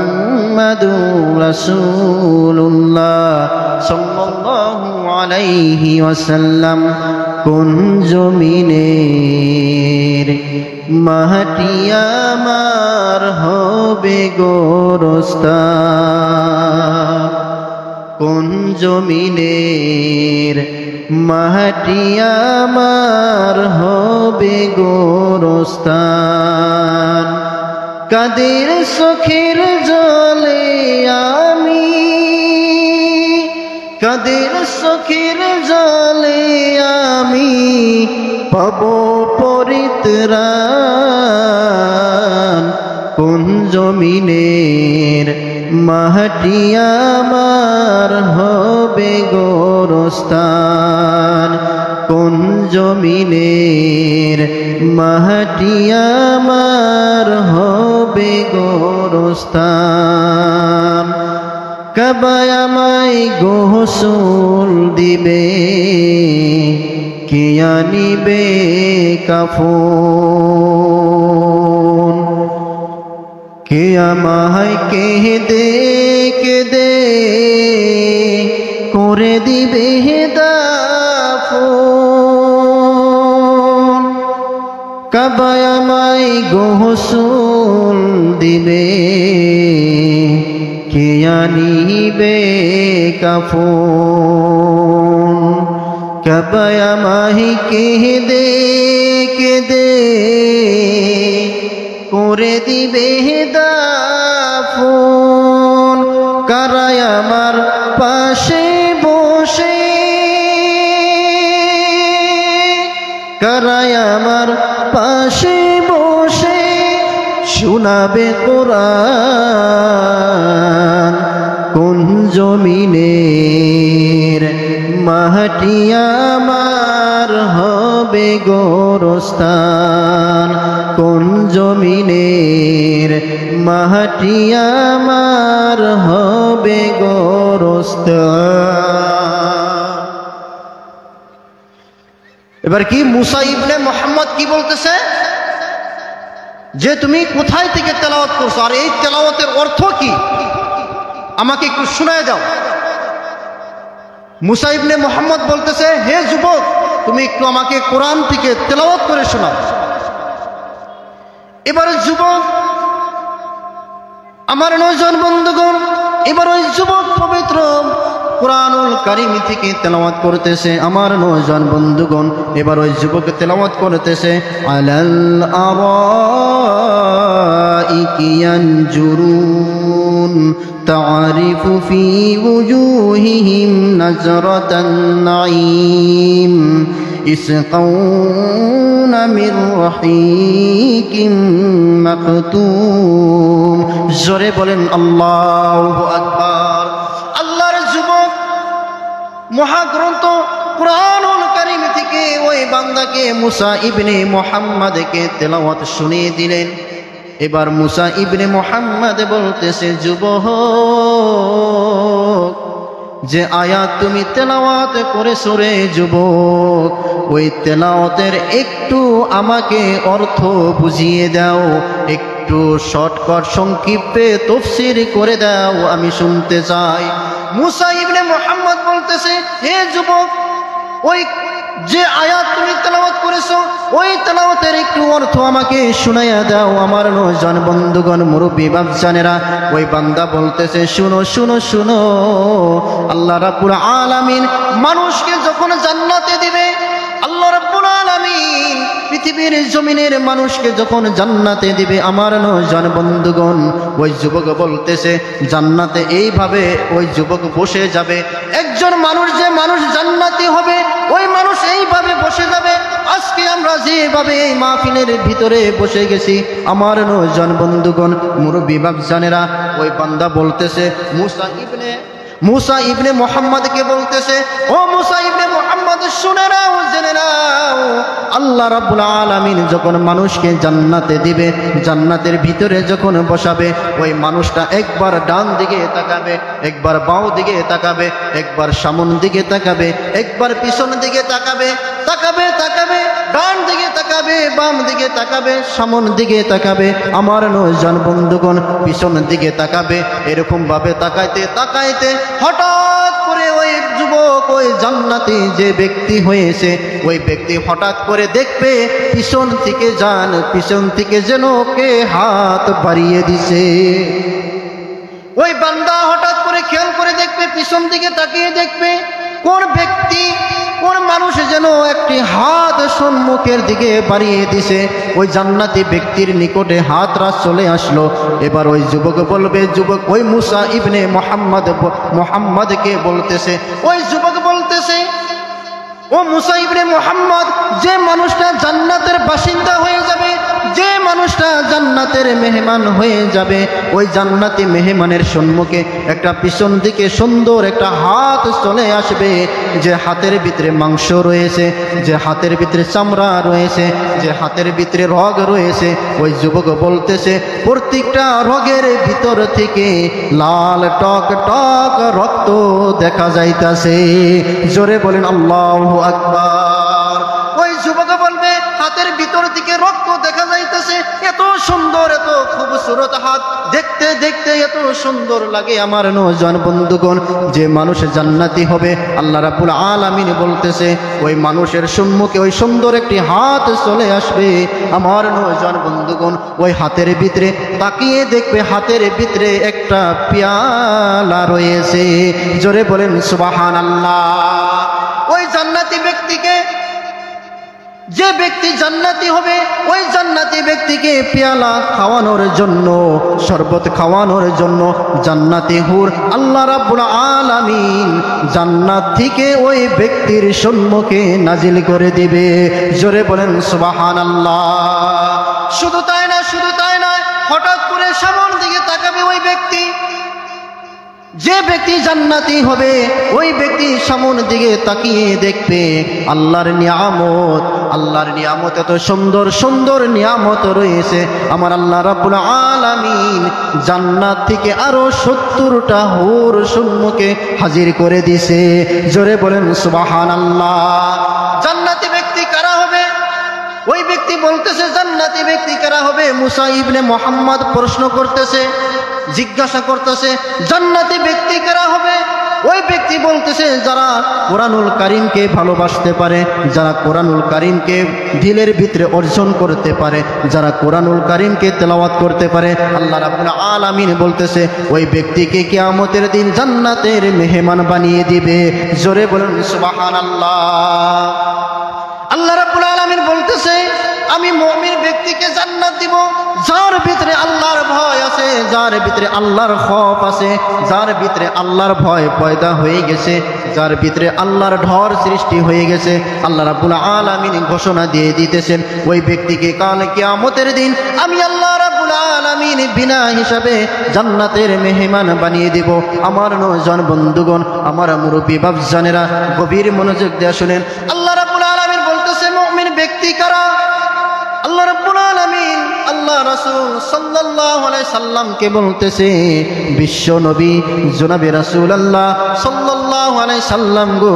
মুহাম্মাদুর রাসূলুল্লাহ সাল্লাল্লাহু আলাইহি ওয়াসাল্লাম। কোন জমিনের মাটি আমার হবে গোরস্থান, কোন জমিনের মাটি আমার হবে গোরস্থান। কাদের চোখের জলে আমি, কাদের চোখের জলে আমি পাব পরিত্রাণ। কোন জমিনের মাটি আমার হবে গোরস্থান। কোন জমিনের মাটি আমার হবে গোরস্থান। কাবায় আমায় গোসল দিবে, কে আনিবে কাফন। কে আমায় কেঁদে কেঁদে করে দিবে দাফন। কাবায় আমায় গোসল দিবে, কে আনিবে কাফন। কাবায় আমায় কেঁদে কেঁদে করে দিবে দাফন। কারায় আমার পাশে বসে, কারায় আমার পাশে বসে শোনাবে কোরআন। কোন জমিনের মাটি আমার হবে গোরস্থান। কোন জমিনের মাটি আমার হবে গোরস্থান। এবার কি মুসা ইবনে মুহাম্মদ কি বলতেছে যে তুমি কোথায় থেকে তেলাওয়াত করছো, আর এই তেলাওয়াতের অর্থ কি আমাকে একটু শোনায় দাও। মুসা ইবনে মুহাম্মদ বলতেছে, হে যুবক, তুমি একটু আমাকে কোরআন থেকে তেলাওয়াত করে শোনাও। এবারে যুবক, আমার নয়জন বন্ধুগণ, এবার ওই যুবক পবিত্র কুরআনুল কারীম থেকে তেলাওয়াত করতেছে। আমার নয়জন বন্ধুগণ, এবার ওই যুবক তেলাওয়াত করতেছে, আলাল আরাইকি ইয়ানজুরুন তারিফু ফি ওজুহিহিম নাজরাতান নাঈম ইসকাউনা মির রাহিকিম মাকতুম। জোরে বলেন আল্লাহু আকবার। আল্লাহর যুবক মহাগ্রন্থ কুরআনুল কারীম থেকে ওই বান্দাকে মুসা ইবনে মুহাম্মদকে তেলাওয়াত শুনিয়ে দিলেন। এবার মুসা ইবনে মুহাম্মদ বলতেছে, যুবক, যে আয়াত তুমি তেলাওয়াত করেছো রে যুবক, ওই তেলাওয়াতের একটু আমাকে অর্থ বুঝিয়ে দাও, একটু শর্টকাট সংক্ষিপ্তে তাফসীর করে দাও, আমি শুনতে চাই। মুসা ইবনে মুহাম্মদ বলতেছে, হে যুবক, ওই যে আয়াত তুমি তেলাওয়াত করেছো ওই তেলাওয়াতের একটু অর্থ আমাকে শুনাইয়া দাও। আমার নয়জন বন্ধুগণ, মুরব্বী বাপজানেরা, ওই বান্দা বলতেছে, শুনো শুনো শুনো, আল্লাহ রাব্বুল আলামিন মানুষকে যখন জান্নাতে দিবে, আল্লাহ রাব্বুল আলামিন পৃথিবীর জমিনের মানুষকে যখন জান্নাতে দিবে, আমার নয়জন বন্ধুগণ, ওই যুবক বলতেছে, জান্নাতে এইভাবে ওই যুবক বসে যাবে। একজন মানুষ, যে মানুষ জান্নাতি হবে, ওই মানুষ এইভাবে বসে যাবে। আজকে আমরা যেভাবে এই মাহফিলের ভিতরে বসে গেছি, আমার নয়জন বন্ধুগণ, মুরব্বী বাপজানেরা, ওই বান্দা বলতেছে, মুসা ইবনে মুহাম্মদকে বলতেছে, ও মুসা ইবনে মুহাম্মদ, শুনে নাও, জেনে নাও, আল্লাহ রাব্বুল আলামিন যখন মানুষকে জান্নাতে দিবে, জান্নাতের ভিতরে যখন বসাবে, ওই মানুষটা একবার ডান দিকে তাকাবে, একবার বাম দিকে তাকাবে, একবার সামন দিকে তাকাবে, একবার পিছন দিকে তাকাবে, তাকাবে তাকাবে, ডান দিকে তাকাবে, বাম দিকে তাকাবে, সামন দিকে তাকাবে, আমার নয়জন বন্ধুগণ পিছন দিকে তাকাবে। এরকম ভাবে তাকাইতে তাকাইতে হঠাৎ করে ওই যুবক, ওই জান্নাতি যে ব্যক্তি হয়েছে, ওই ব্যক্তি হঠাৎ করে দেখবে পিছন থেকে পিছন থেকে যেন কে হাত বাড়িয়ে দিছে। ওই বান্দা হঠাৎ করে খেয়াল করে দেখবে, পিছন দিকে তাকিয়ে দেখবে কোন ব্যক্তি কোন মানুষ যেন একটি হাত সম্মুখের দিকে বাড়িয়ে দিছে, ওই জান্নাতি ব্যক্তির নিকটে হাতরা চলে আসলো। এবার ওই যুবক বলবে, যুবক ওই মুসা ইবনে মুহাম্মদকে বলতেছে, ওই যুবক বলতেছে, ও মুসা ইবনে মুহাম্মদ, যে মানুষটা জান্নাতের বাসিন্দা হয়ে যাবে, যে মানুষটা জান্নাতের মেহমান হয়ে যাবে, ওই জান্নাতি মেহমানের সম্মুখে একটা পিছন দিকে সুন্দর একটা হাত চলে আসবে, যে হাতের ভিতরে মাংস রয়েছে, যে হাতের ভিতরে চামড়া রয়েছে, যে হাতের ভিতরে রগ রয়েছে। ওই যুবক বলতেছে, প্রত্যেকটা রগের ভিতর থেকে লাল টক টক রক্ত দেখা যাইতাছে। জোরে বলেন আল্লাহু আকবার। ওই যুবক বলবে, হাতের ভিতর থেকে রক্ত দেখা যাইতেছে, এত সুন্দর, এত খুবসুরত হাত, দেখতে দেখতে এত সুন্দর লাগে। আমার নওজোয়ান বন্ধুগণ, যে মানুষ জান্নাতি হবে, আল্লাহ রাব্বুল আলামিন বলতেছে, ওই মানুষের সম্মুখে ওই সুন্দর একটি হাত চলে আসবে। আমার নওজোয়ান বন্ধুগণ, ওই হাতের ভিতরে তাকিয়ে দেখবে, হাতের ভিতরে একটা পেয়ালা রয়েছে। জোরে বলেন সুবহানাল্লাহ। ওই জান্নাতি ব্যক্তিকে, যে ব্যক্তি জান্নাতি হবে, ওই জান্নাতি ব্যক্তিকে পেয়ালা খাওয়ানোর জন্য, শরবত খাওয়ানোর জন্য জান্নাতি হুর আল্লাহ রাব্বুল আলামিন জান্নাত থেকে ওই ব্যক্তির সম্মুখে নাজিল করে দিবে। জোরে বলেন সুবহানাল্লাহ। শুধু তাই না, শুধু তাই না, হঠাৎ করে সামনের দিকে তাকাবে ওই ব্যক্তি, যে ব্যক্তি জান্নাতি হবে, ওই ব্যক্তি সামনের দিকে তাকিয়ে দেখবে আল্লাহর নিয়ামত, আল্লাহর নিয়ামত, এত সুন্দর সুন্দর নিয়ামত রয়েছে। আমার আল্লাহ রাব্বুল আলামিন জান্নাত থেকে আরো 70টা হুর সম্মুখে হাজির করে দিছে। জোরে বলেন সুবহানাল্লাহ। জান্নাতি ব্যক্তি কারা হবে? ওই ব্যক্তি বলতেছে, জান্নাতি ব্যক্তি কারা হবে? মুসা ইবনে মুহাম্মদ প্রশ্ন করতেছে, জিজ্ঞাসা করতেছে, জান্নাতি ব্যক্তি কারা হবে? ওই ব্যক্তি বলতেছে, যারা কোরআনুল কারীমকে ভালোবাসতে পারে, যারা কোরআনুল কারীমকে দিলের ভিতরে অর্জন করতে পারে, যারা কোরআনুল কারীমকে তেলাওয়াত করতে পারে। আল্লাহ রাব্বুল আলামিন বলতেছে, ওই ব্যক্তিকে কিয়ামতের দিন জান্নাতের মেহমান বানিয়ে দিবে। জোরে বলেন সুবহানাল্লাহ। আল্লাহ রাব্বুল আলামিন বলতেছে, আমি মুমিন ব্যক্তিকে জান্নাত দিব, যার ভিতরে আল্লাহর ভয় আছে, যার ভিতরে আল্লাহর খৌফ আছে, যার ভিতরে আল্লাহর ভয় পয়দা হয়ে গেছে, যার ভিতরে আল্লাহর ডর সৃষ্টি হয়ে গেছে। আল্লাহ রাব্বুল আলামিন ঘোষণা দিয়ে দিতেছেন, ওই ব্যক্তিকে কাল কিয়ামতের দিন আমি আল্লাহ রাব্বুল আলামিন বিনা হিসাবে জান্নাতের মেহমান বানিয়ে দিব। আমার নওজোয়ান বন্ধুগণ, আমার মুরব্বী বাপজানেরা, গভীর মনোযোগ দিয়ে শুনেন। আল্লাহ রাব্বুল আলামিন বলতেছে, মুমিন ব্যক্তি কারা? আল্লাহ রাব্বুল আলামিন আল্লাহ রাসূল সাল্লাল্লাহু আলাইহি সাল্লামকে বলতেছে, বিশ্ব নবী জনাবে রাসূলুল্লাহ সাল্লাল্লাহু আলাইহি সাল্লাম গো,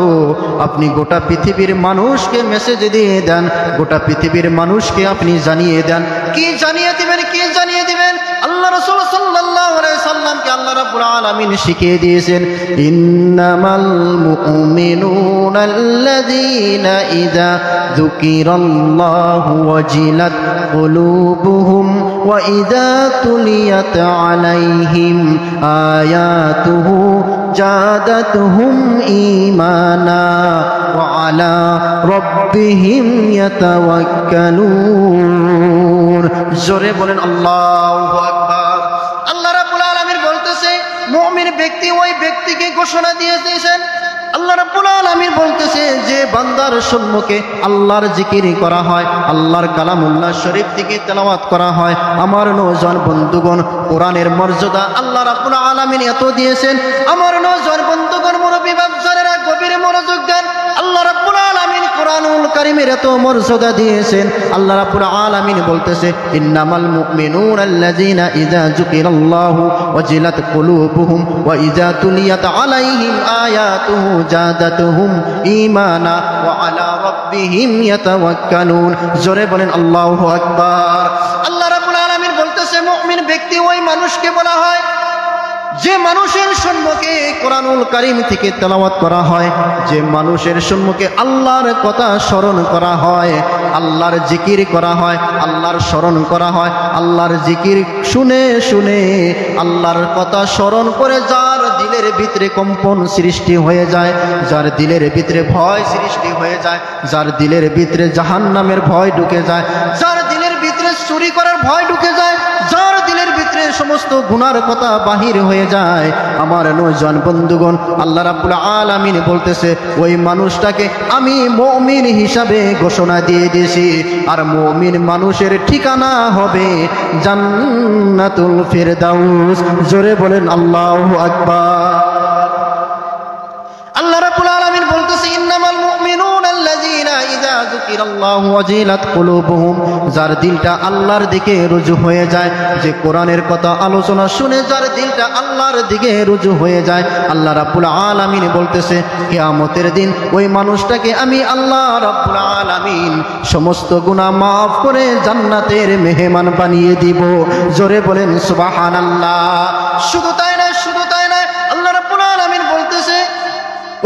আপনি গোটা পৃথিবীর মানুষকে মেসেজ দিয়ে দেন, গোটা পৃথিবীর মানুষকে আপনি জানিয়ে দেন। কি জানিয়ে দিবেন? কি জানিয়ে দিবেন? আল্লাহ রাসূল সাল্লাল্লাহু আলাইহি সাল্লামকে আল্লাহ রাব্বুল আলামিন শিখিয়ে দিয়েছেন, ইন্নামাল মুমিনুনা আল্লাযীনা ইযা যুকিরাল্লাহু ওয়াজিলাত কুলুবুহুম ওয়া ইযা তুলিয়াত আলাইহিম আয়াতুহু জাদাতুহুম ঈমানা ওয়া আলা রাব্বিহিম ইয়াতাওয়াক্কালুন। জোরে বলেন আল্লাহু আকবার। আল্লাহ রাব্বুল আলামিন বলতেছে, মুমিন ব্যক্তি ওই ব্যক্তিকে ঘোষণা দিয়ে দিয়েছেন। আল্লাহ রাব্বুল আলামিন বলতেছে, যে বান্দার সম্মুখে আল্লাহর জিকির করা হয়, আল্লাহর কালামুল্লাহ শরীফ থেকে তেলাওয়াত করা হয়। আমার নওজোয়ান বন্ধুগণ, কোরআনের মর্যাদা আল্লাহ রাব্বুল আলামিন এত দিয়েছেন। আমার নওজোয়ান বন্ধুগণ, মুরব্বী বাপজানেরা, গভীর মনোযোগ দেন। আল্লাহ রাব্বুল আলামিন কোরআনুল কারীমের এত মর্যাদা দিয়েছেন। আল্লাহ রাব্বুল আলামিন বলতেছে, ইন্নামাল মুমিনুনা আল্লাযীনা ইযা যুকিরাল্লাহু ওয়াজিলাত কুলুবুহুম ওয়া ইযা তুলিয়াত আলাইহিম আয়াতুহু জাদাতুহুম ঈমানা ওয়া আলা রাব্বিহিম ইয়াতাওয়াক্কালুন। জোরে বলেন আল্লাহু আকবার। আল্লাহ রাব্বুল আলামিন বলতেছে, মুমিন ব্যক্তি ওই মানুষকে বলা হয়, যে মানুষের সম্মুখে কোরআনুল কারীম থেকে তেলাওয়াত করা হয়, যে মানুষের সম্মুখে আল্লাহর কথা স্মরণ করা হয়, আল্লাহর জিকির করা হয়, আল্লাহর স্মরণ করা হয়, আল্লাহর জিকির শুনে শুনে আল্লাহর কথা স্মরণ করে যার দিলের ভিতরে কম্পন সৃষ্টি হয়ে যায়, যার দিলের ভিতরে ভয় সৃষ্টি হয়ে যায়, যার দিলের ভিতরে জাহান্নামের ভয় ঢুকে যায়, যার দিলের ভিতরে চুরি করার ভয় ঢুকে যায়, যার দিলের ভিতরে সমস্ত গুনার কথা বাহির হয়ে যায়, আমার নয়জন বন্ধুগণ, আল্লাহ রাব্বুল আলামিন বলতেছে ওই মানুষটাকে আমি মুমিন হিসাবে ঘোষণা দিয়ে দিয়েছি। আর মুমিন মানুষের ঠিকানা হবে জান্নাতুল ফিরদাউস। জোরে বলেন আল্লাহু আকবার। আল্লাহ রাব্বুল আলামিন বলতেছে ইন্নামাল মুমিনুনা আল্লাযীনা ইযা যুকিরাল্লাহু ওয়াজিলাত কুলুবুহুম, যার দিলটা আল্লাহর দিকে রুজু হয়ে যায়, যে কোরআনের কথা আলোচনা শুনে যার দিলটা আল্লাহর দিকে রুজু হয়ে যায়, আল্লাহ রাব্বুল আলামিন বলতেছে কিয়ামতের দিন ওই মানুষটাকে আমি আল্লাহ রাব্বুল আলামিন সমস্ত গুনাহ মাফ করে জান্নাতের মেহমান বানিয়ে দিব। জোরে বলেন সুবহানাল্লাহ। শুধু তাই নয়, শুধু তাই নয়, আল্লাহ রাব্বুল আলামিন বলতেছে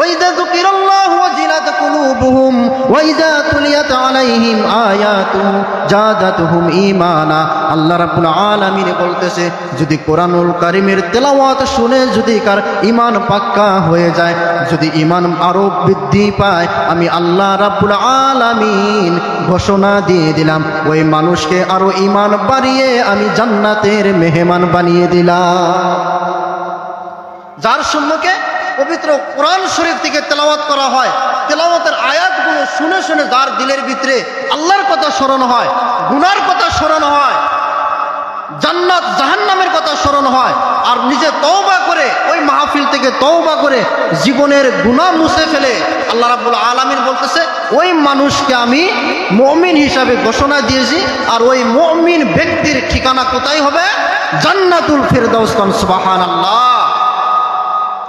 وَإِذَا ذُكِرَ اللَّهُ وَجِلَتْ قُلُوبُهُمْ وَإِذَا تُلِيَتْ عَلَيْهِمْ آيَاتُهُ زَادَتْهُمْ ঈমানা। আল্লাহ রাব্বুল আলামিন বলতেছে যদি কোরআনুল কারীমের তেলাওয়াত শুনে যদি কার ঈমান পাক্কা হয়ে যায়, যদি ঈমান আরো বৃদ্ধি পায়, আমি আল্লাহ রাব্বুল আলামিন ঘোষণা দিয়ে দিলাম ওই মানুষকে আরো ঈমান বাড়িয়ে আমি জান্নাতের মেহমান বানিয়ে দিলাম। যার সম্মুখে পবিত্র কোরআন শরীফ থেকে তেলাওয়াত করা হয়, তেলাওয়াতের আয়াতগুলো শুনে শুনে যার দিলের ভিতরে আল্লাহর কথা স্মরণ হয়, গুনার কথা স্মরণ হয়, জান্নাত জাহান্নামের কথা স্মরণ হয়, আর নিজে তওবা করে ওই মাহফিল থেকে তওবা করে জীবনের গুনাহ মুছে ফেলে, আল্লাহ রাব্বুল আলামিন বলতেছে ওই মানুষকে আমি মুমিন হিসাবে ঘোষণা দিয়েছি। আর ওই মুমিন ব্যক্তির ঠিকানা কোথায় হবে? জান্নাতুল ফিরদাউস। সুবহানাল্লাহ।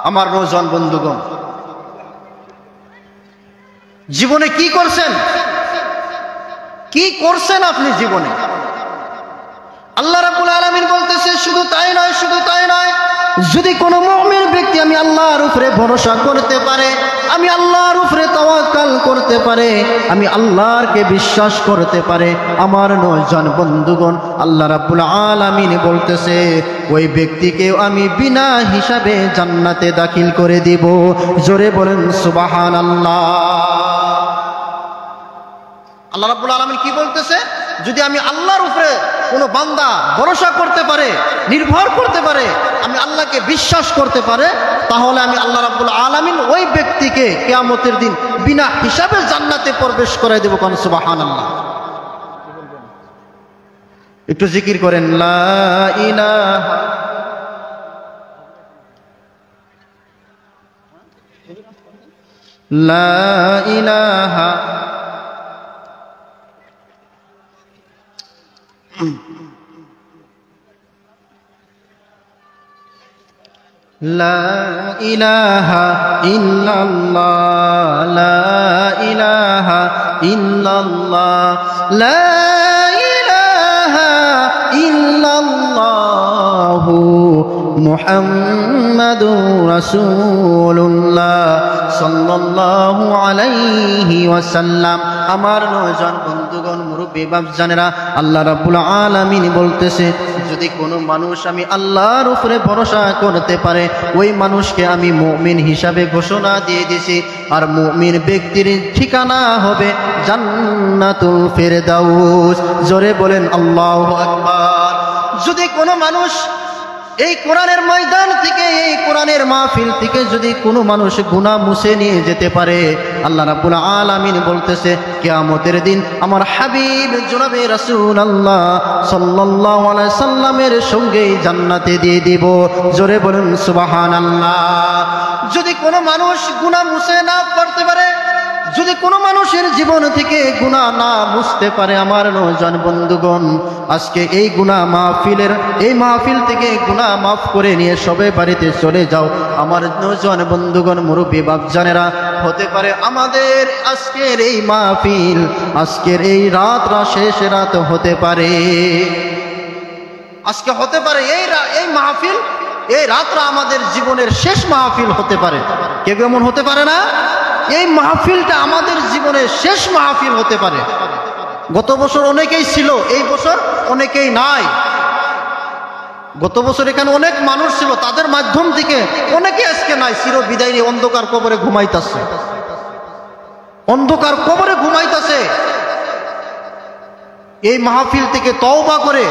আমার নওজোয়ান বন্ধুগণ, জীবনে কি করছেন? কি করছেন আপনি জীবনে? আল্লাহ রাব্বুল আলামিন বলতেছে শুধু তাই নয়, শুধু তাই নয়, যদি কোনো মুমিন ব্যক্তি আমি আল্লাহর উপরে ভরসা করতে পারে, আমি আল্লাহর উপরে তাওয়াক্কাল করতে পারে, আমি আল্লাহরকে বিশ্বাস করতে পারে, আমার নয়জন বন্ধুগণ, আল্লাহ রাব্বুল আলামিন বলতেছে ওই ব্যক্তিকে আমি বিনা হিসাবে জান্নাতে দাখিল করে দিব। জোরে বলেন সুবহানাল্লাহ। আল্লাহ রাব্বুল আলামিন কি বলতেছে? যদি আমি আল্লাহর উপরে কোনো বান্দা ভরসা করতে পারে, নির্ভর করতে পারে, আমি আল্লাহকে বিশ্বাস করতে পারে, তাহলে আমি আল্লাহ রাব্বুল আলামিন ওই ব্যক্তিকে কিয়ামতের দিন বিনা হিসাবে জান্নাতে প্রবেশ করাই দেব। কোন সুবহানাল্লাহ। একটু জিকির করেন লা ইলাহা লা ইলাহা লা ইলাহা ইল্লাল্লাহ, লা ইলাহা ইল্লাল্লাহ, লা ইলাহা ইল্লাল্লাহু মুহাম্মাদুর রাসূলুল্লাহ সাল্লাল্লাহু আলাইহি ওয়াসাল্লাম। আমার নয়জন বন্ধুগণ, মুরব্বী বাপজানেরা, আল্লাহ রাব্বুল আলামিন বলতেছে যদি কোনো মানুষ আমি আল্লাহর উপরে ভরসা করতে পারে, ওই মানুষকে আমি মুমিন হিসাবে ঘোষণা দিয়ে দিছি। আর মুমিন ব্যক্তির ঠিকানা হবে জান্নাতুল ফিরদাউস। জোরে বলেন আল্লাহু আকবার। যদি কোনো মানুষ এই কোরআনের ময়দান থেকে, এই কোরআনের মাহফিল থেকে যদি কোনো মানুষ গুনাহ মুছে নিয়ে যেতে পারে, আল্লাহ রাব্বুল আলামিন বলতেছে কিয়ামতের দিন আমার হাবিব জনাবে রাসূলুল্লাহ সাল্লাল্লাহু আলাইহি সাল্লামের সঙ্গে জান্নাতে দিয়ে দিব। জোরে বলুন সুবহানাল্লাহ। যদি কোনো মানুষ গুনাহ মুছে না করতে পারে, যদি কোনো মানুষের জীবন থেকে গুনাহ না মুছতে পারে, আমার নয়জন বন্ধুগণ, আজকে এই গুনাহ মাহফিলের, এই মাহফিল থেকে গুনাহ মাফ করে নিয়ে সবে বাড়িতে চলে যাও। আমার নয়জন বন্ধুগণ, মুরব্বী বাপজানেরা, হতে পারে আমাদের আজকের এই মাহফিল, আজকের এই রাতটা শেষ রাত হতে পারে। আজকে হতে পারে এই মাহফিল এই রাতটা আমাদের জীবনের শেষ মাহফিল হতে পারে। কেউ এমন হতে পারে না? এই মাহফিলটা আমাদের জীবনের শেষ মাহফিল হতে পারে। গত বছর অনেকেই ছিল, এই বছর অনেকেই নাই। গত বছর এখানে অনেক মানুষ ছিল, তাদের মাধ্যম থেকে অনেকে আজকে নাই, চির বিদায় নিয়ে অন্ধকার কবরে ঘুমাইতেছে, অন্ধকার কবরে ঘুমাইতেছে। এই মাহফিল থেকে তওবা করে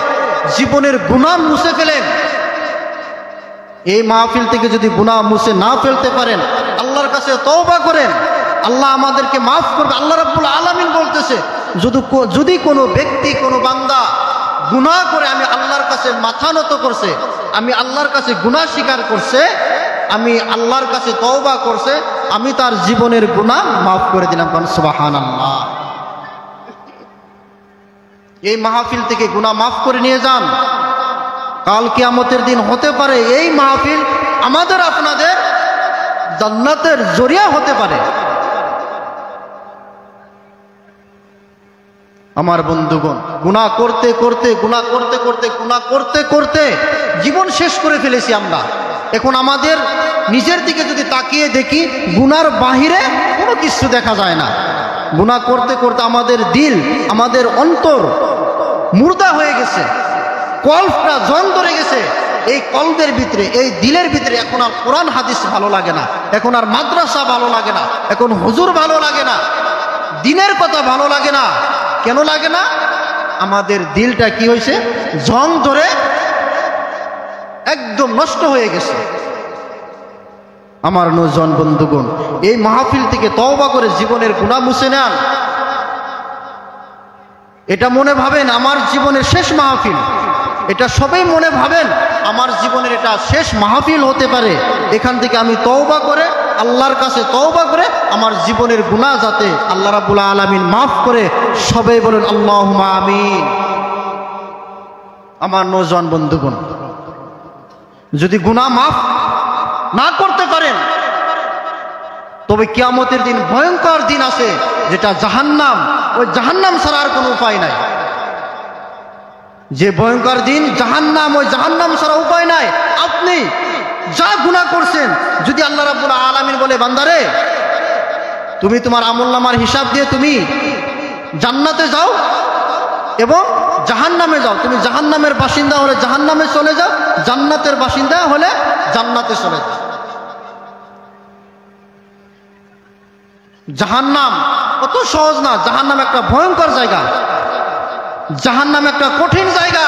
জীবনের গুনাহ মুছে ফেলেন। এই মাহফিল থেকে যদি গুনাহ মুছে না ফেলতে পারেন, আল্লাহর কাছে তওবা করেন, আল্লাহ আমাদেরকে মাফ করবে। আল্লাহ রাব্বুল আলামিন বলতেছে, যদি কোনো ব্যক্তি, কোনো বান্দা গুনাহ করে আমি আল্লাহর কাছে মাথা নত করছে, আমি আল্লাহর কাছে গুনাহ স্বীকার করছে, আমি আল্লাহর কাছে তওবা করছে, আমি তার জীবনের গুনাহ মাফ করে দিলাম। সুবহানাল্লাহ। এই মাহফিল থেকে গুনাহ মাফ করে নিয়ে যান। কাল কিয়ামতের দিন হতে পারে এই মাহফিল আমাদের আপনাদের জান্নাতের জরিয়া হতে পারে। আমার বন্ধুগণ, গুনাহ করতে করতে জীবন শেষ করে ফেলেছি আমরা। এখন আমাদের নিজের দিকে যদি তাকিয়ে দেখি, গুনার বাহিরে কোনো কিছু দেখা যায় না। গুনাহ করতে করতে আমাদের দিল, আমাদের অন্তর মুর্দা হয়ে গেছে, কলবটা জং ধরে গেছে। এই কলবের ভিতরে, এই দিলের ভিতরে এখন আর কোরআন হাদিস ভালো লাগে না, এখন আর মাদ্রাসা ভালো লাগে না, এখন হুজুর ভালো লাগে না, দিনের কথা ভালো লাগে না। কেন লাগে না? আমাদের দিলটা কি হয়েছে? জং ধরে একদম নষ্ট হয়ে গেছে। আমার নওজোয়ান বন্ধুগণ, এই মাহফিল থেকে তওবা করে জীবনের গুনাহ মুছে নেন। এটা মনে ভাবেন আমার জীবনের শেষ মাহফিল, এটা সবাই মনে ভাবেন আমার জীবনের এটা শেষ মাহফিল হতে পারে। এখান থেকে আমি তওবা করে, আল্লাহর কাছে তওবা করে আমার জীবনের গুনাহ যাতে আল্লাহ রাব্বুল আলামিন মাফ করে। সবাই বলেন আল্লাহুম্মা আমিন। আমার নওজোয়ান বন্ধুগণ, যদি গুনাহ মাফ না করতে পারেন, তবে কিয়ামতের দিন ভয়ঙ্কর দিন আছে, যেটা জাহান্নাম। ওই জাহান্নাম ছাড়া আর কোনো উপায় নাই। যে ভয়ঙ্কর দিন জাহান্নাম, ওই জাহান্নাম ছাড়া উপায় নাই। আপনি যা গুনাহ করছেন, যদি আল্লাহ রাব্বুল আলামিন বলে, বান্দারে তুমি তোমার আমলনামার হিসাব দিয়ে তুমি জান্নাতে যাও এবং জাহান্নামে যাও, তুমি জাহান্নামের বাসিন্দা হলে জাহান্নামে চলে যাও, জান্নাতের বাসিন্দা হলে জান্নাতে চলে যাও। জাহান্নাম কত সহজ না, জাহান্নাম একটা ভয়ঙ্কর জায়গা, জাহান্নাম একটা কঠিন জায়গা।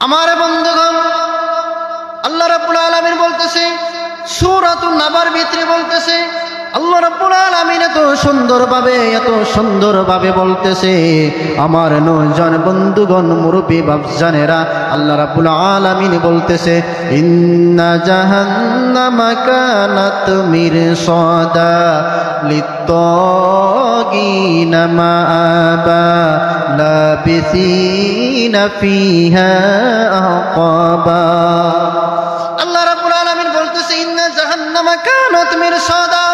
আমার বন্ধুগণ, আল্লাহ রাব্বুল আলামিন বলতেছে, সূরাতুন নাবার ভিতরে বলতেছে, আল্লাহ রাব্বুল আলামিন এত সুন্দরভাবে বলতেছে, আমার নওজোয়ান বন্ধুগণ, মুরব্বি বাপজানেরা, আল্লাহ রাব্বুল আলামিন বলতেছে, ইন্না জাহান্নামা কানাত মিরসাদা লিত্তাগিনা মাআবা লাবিসিনা ফিহা আহকাবা। আল্লাহ রাব্বুল আলামিন বলতেছে, ইন্না জাহান্নামা কানাত মিরসাদা।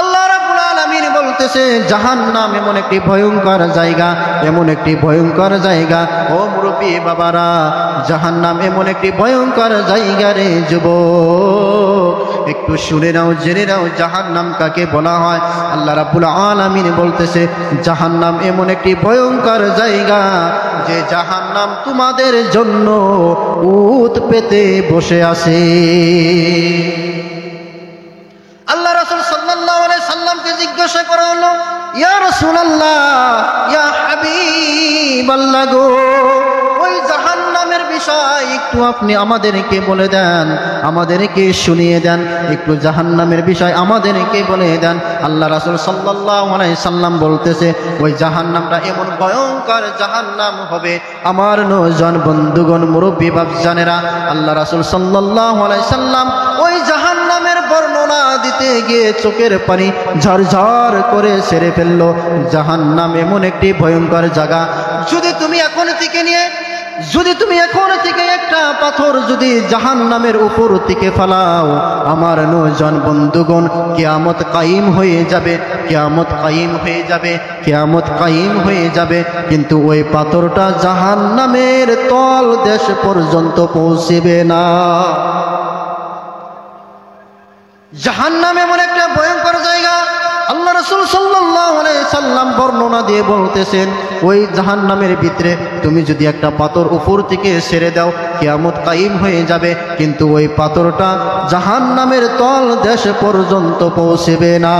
আল্লাহ রাব্বুল আলামিন বলতেছে, জাহান্নাম এমন একটি ভয়ঙ্কর জায়গা, এমন একটি ভয়ঙ্কর জায়গা। ও মুরব্বি বাবারা, জাহান্নাম এমন একটি ভয়ঙ্কর জায়গা রে যুবক, একটু শুনে নাও, জেনে নাও জাহান্নাম কাকে বলা হয়। আল্লাহ রাব্বুল আলামিন বলতেছে, জাহান্নাম এমন একটি ভয়ঙ্কর জায়গা, যে জাহান্নাম তোমাদের জন্য উত পেতে বসে আছে। আল্লাহ রাসূল সাল্লাল্লাহু আলাইহি সাল্লামকে জিজ্ঞাসা করা হলো, ইয়া রাসূলুল্লাহ, ইয়া হাবিবাল্লাহ গো, ওই জাহান্নামের বিষয় একটু আপনি আমাদেরকে বলে দেন, আমাদেরকে শুনিয়ে দেন, একটু জাহান্নামের বিষয় আমাদেরকে বলে দেন। আল্লাহ রাসূল সাল্লাল্লাহু আলাইহি সাল্লাম বলতেছে, ওই জাহান্নামটা এমন ভয়ঙ্কর জাহান্নাম হবে, আমার নওজোয়ান বন্ধুগণ, মুরব্বি বাপজানেরা, আল্লাহ রাসূল সাল্লাল্লাহু আলাইহি সাল্লাম ওই জাহান্নামের বর্ণনা দিতে গিয়ে চোখের পানি ঝরঝর করে ছেড়ে ফেললো। জাহান্নাম এমন একটি ভয়ঙ্কর জায়গা, যদি তুমি এখন থেকে নিয়ে যদি তুমি এখন থেকে একটা পাথর যদি জাহান্নামের উপর থেকে ফালাও, আমার নৌজন বন্ধুগণ, কিয়ামত কায়েম হয়ে যাবে, কিয়ামত কায়েম হয়ে যাবে, কিয়ামত কায়েম হয়ে যাবে, কিন্তু ওই পাথরটা জাহান্নামের তল দেশ পর্যন্ত পৌঁছবে না। জাহান্নাম এমন একটা ভয়ঙ্কর জায়গা, আল্লাহ রাসূল সাল্লাল্লাহু আলাইহি সাল্লাম বর্ণনা দিয়ে বলতেছেন, ওই জাহান্নামের ভিতরে তুমি যদি একটা পাথর উপর থেকে ছেড়ে দাও, কিয়ামত কায়েম হয়ে যাবে, কিন্তু ওই পাথরটা জাহান্নামের তল দেশ পর্যন্ত পৌঁছবে না।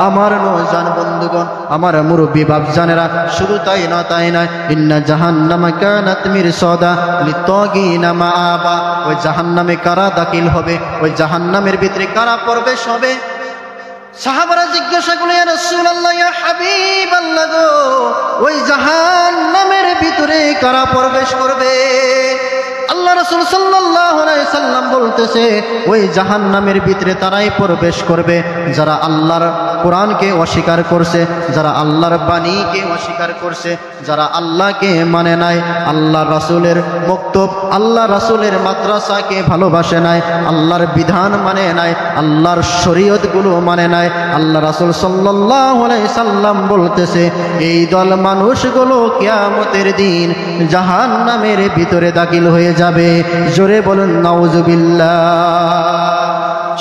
আমার নওজোয়ান বন্ধুগণ, আমার মুরব্বী বাপজানেরা, শুধু তাই না, তাই নয়, ইন্না জাহান্নামা কানাত মিরসাদা লিত্তাগিনা মাআবা, ওই জাহান্নামে কারা দাখিল হবে, ওই জাহান্নামের ভিতরে কারা প্রবেশ হবে? সাহাবারা জিজ্ঞাসা করলেন, ইয়া রাসূলুল্লাহ, ইয়া হাবিবাল্লাহ গো, ওই জাহান্নামের ভিতরে কারা প্রবেশ করবে? আল্লাহ রাসূল সাল্লাল্লাহু আলাইহি সাল্লাম বলতেছে, ওই জাহান্নামের ভিতরে তারাই প্রবেশ করবে যারা আল্লাহর কোরআনকে অস্বীকার করছে, যারা আল্লাহর বাণীকে অস্বীকার করছে, যারা আল্লাহকে মানে নাই, আল্লাহ রাসূলের মক্তব, আল্লাহ রাসূলের মাদ্রাসাকে ভালোবাসে নাই, আল্লাহর বিধান মানে নাই, আল্লাহর শরীয়তগুলো মানে নাই। আল্লাহ রাসূল সাল্লাল্লাহু আলাইহি সাল্লাম বলতেছে, এই দল মানুষগুলো কিয়ামতের দিন জাহান্নামের ভিতরে দাখিল হয়ে যাবে। জোরে বলুন নাউজুবিল্লাহ।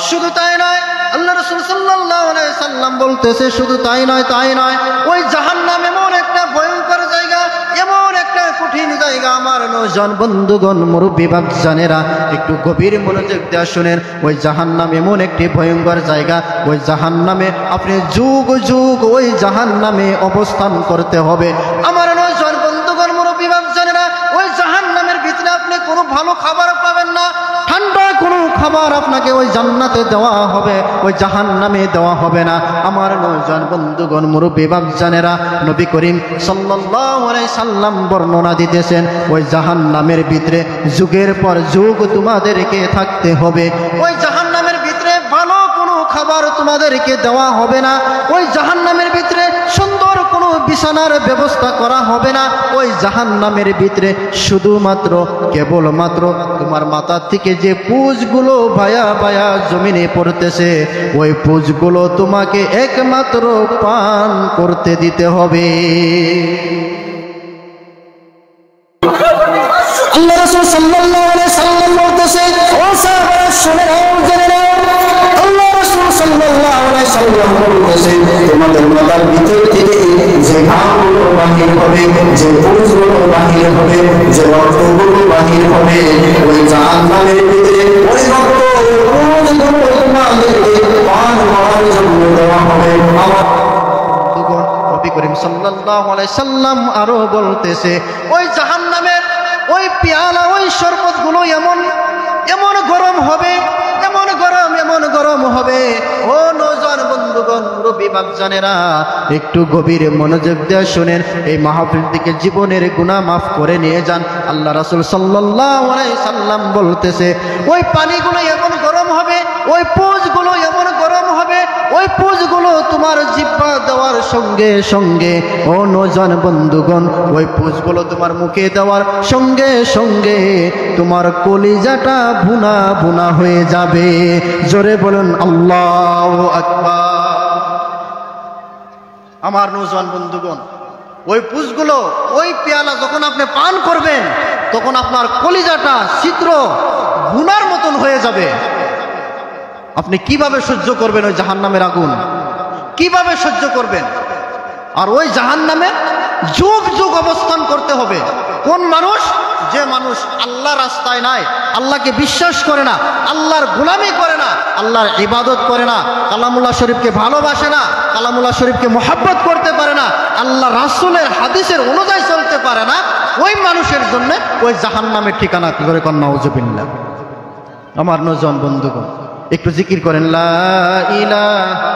শুধু তাই নয়, আল্লাহ রাসূল সাল্লাল্লাহু আলাইহি সাল্লাম বলতেছে, শুধু তাই নয়, তাই নয়, ওই জাহান্নাম এমন একটা ভয়ঙ্কর জায়গা, এমন একটা কঠিন জায়গা। আমার নওজোয়ান বন্ধুগণ, মুরব্বী বাপজানেরা, একটু গভীর মনোযোগ দিয়ে শুনেন। ওই জাহান্নাম এমন একটি ভয়ঙ্কর জায়গা, ওই জাহান্নামে আপনি যুগ যুগ ওই জাহান্নামে অবস্থান করতে হবে। আমার নওজোয়ান বন্ধুগণ, মুরব্বী বাপজানেরা, ওই জাহান্নামের ভিতরে আপনি কোনো ভালো খাবার পাবেন না, ঠান্ডা কোনো খাবার আপনাকে ওই জান্নাতে দেওয়া হবে, ওই জাহান্নামে দেওয়া হবে না। আমার নওজোয়ান বন্ধুগণ, মুরব্বী বাপজানেরা, নবী করিম সাল্লাল্লাহু আলাইহি সাল্লাম বর্ণনা দিতেছেন, ওই জাহান্নামের ভিতরে যুগের পর যুগ তোমাদেরকে থাকতে হবে। ওই জাহান্নামের ভিতরে ভালো কোনো খাবার তোমাদেরকে দেওয়া হবে না, ওই জাহান্নামের ভিতরে সুন্দর কোনো বিছানার ব্যবস্থা করা হবে না। ওই জাহান্নামের ভিতরে শুধুমাত্র কেবলমাত্র তোমার মাথা থেকে যে পুঁজগুলো ভায়া ভায়া জমিনে পড়তেছে, ওই পুঁজগুলো তোমাকে একমাত্র পান করতে দিতে হবে। আল্লাহ রাসূল সাল্লাল্লাহু আলাইহি সাল্লাম বলতেছে, ও সাহাবারা শুনে নাও, জেনে নাও, আল্লাহ রাসূল সাল্লাল্লাহু আলাইহি সাল্লাম বলতেছে, তোমাদের মাথার ভিতর থেকে যে ঘামগুলো বাহির হবে, যে পুঁজগুলো বাহির হবে, যে রক্তগুলো বাহির হবে, ওই জাহান্নামের ভিতরে ওই রক্ত পুঁজগুলো তোমাদেরকে পান করার জন্য দেওয়া হবে। নবী করিম সাল্লাল্লাহু আলাইহি সাল্লাম আরো বলতেছে, ওই জাহান্নামের ওই পেয়ালা, ওই শরবতগুলো এমন এমন গরম হবে, এমন গরম, এমন গরম হবে। ও নওজোয়ান বন্ধুগণ, মুরব্বী বাপজানেরা, একটু গভীর মনোযোগ দিয়ে শুনেন। এই মাহফিল থেকে জীবনের গুনাহ মাফ করে নিয়ে যান। আল্লাহ রাসূল সাল্লাল্লাহু আলাইহি সাল্লাম বলতেছে, ওই পানিগুলো এমন গরম হবে, ওই পুঁজগুলো এমন গরম হবে, ওই পুঁজগুলো তোমার জিহ্বা দেওয়ার সঙ্গে সঙ্গে, ও নওজোয়ান বন্ধুগণ, ওই পুঁজগুলো তোমার মুখে দেওয়ার সঙ্গে সঙ্গে তোমার কলিজাটা ভুনা ভুনা হয়ে যাবে। জোরে বলুন আল্লাহু আকবার। আমার নওজোয়ান বন্ধুগণ, ওই পুঁজগুলো, ওই পেয়ালা যখন আপনি পান করবেন, তখন আপনার কলিজাটা ছিদ্র ভুনার মতন হয়ে যাবে। আপনি কিভাবে সহ্য করবেন ওই জাহান্নামের আগুন? কিভাবে সহ্য করবেন? আর ওই জাহান্নামে যুগ যুগ অবস্থান করতে হবে। কোন মানুষ? যে মানুষ আল্লাহ রাস্তায় নাই, আল্লাহকে বিশ্বাস করে না, আল্লাহর গোলামি করে না, আল্লাহর ইবাদত করে না, কালামুল্লাহ শরীফকে ভালোবাসে না, কালামুল্লাহ শরীফকে মহব্বত করতে পারে না, আল্লাহ রাসূলের হাদিসের অনুযায়ী চলতে পারে না, ওই মানুষের জন্য ওই জাহান্নামের ঠিকানা কি করে কন নাউজুবিল্লাহ। আমার নওজোয়ান বন্ধুগণ, একটু জিকির করেন লা ইলাহা।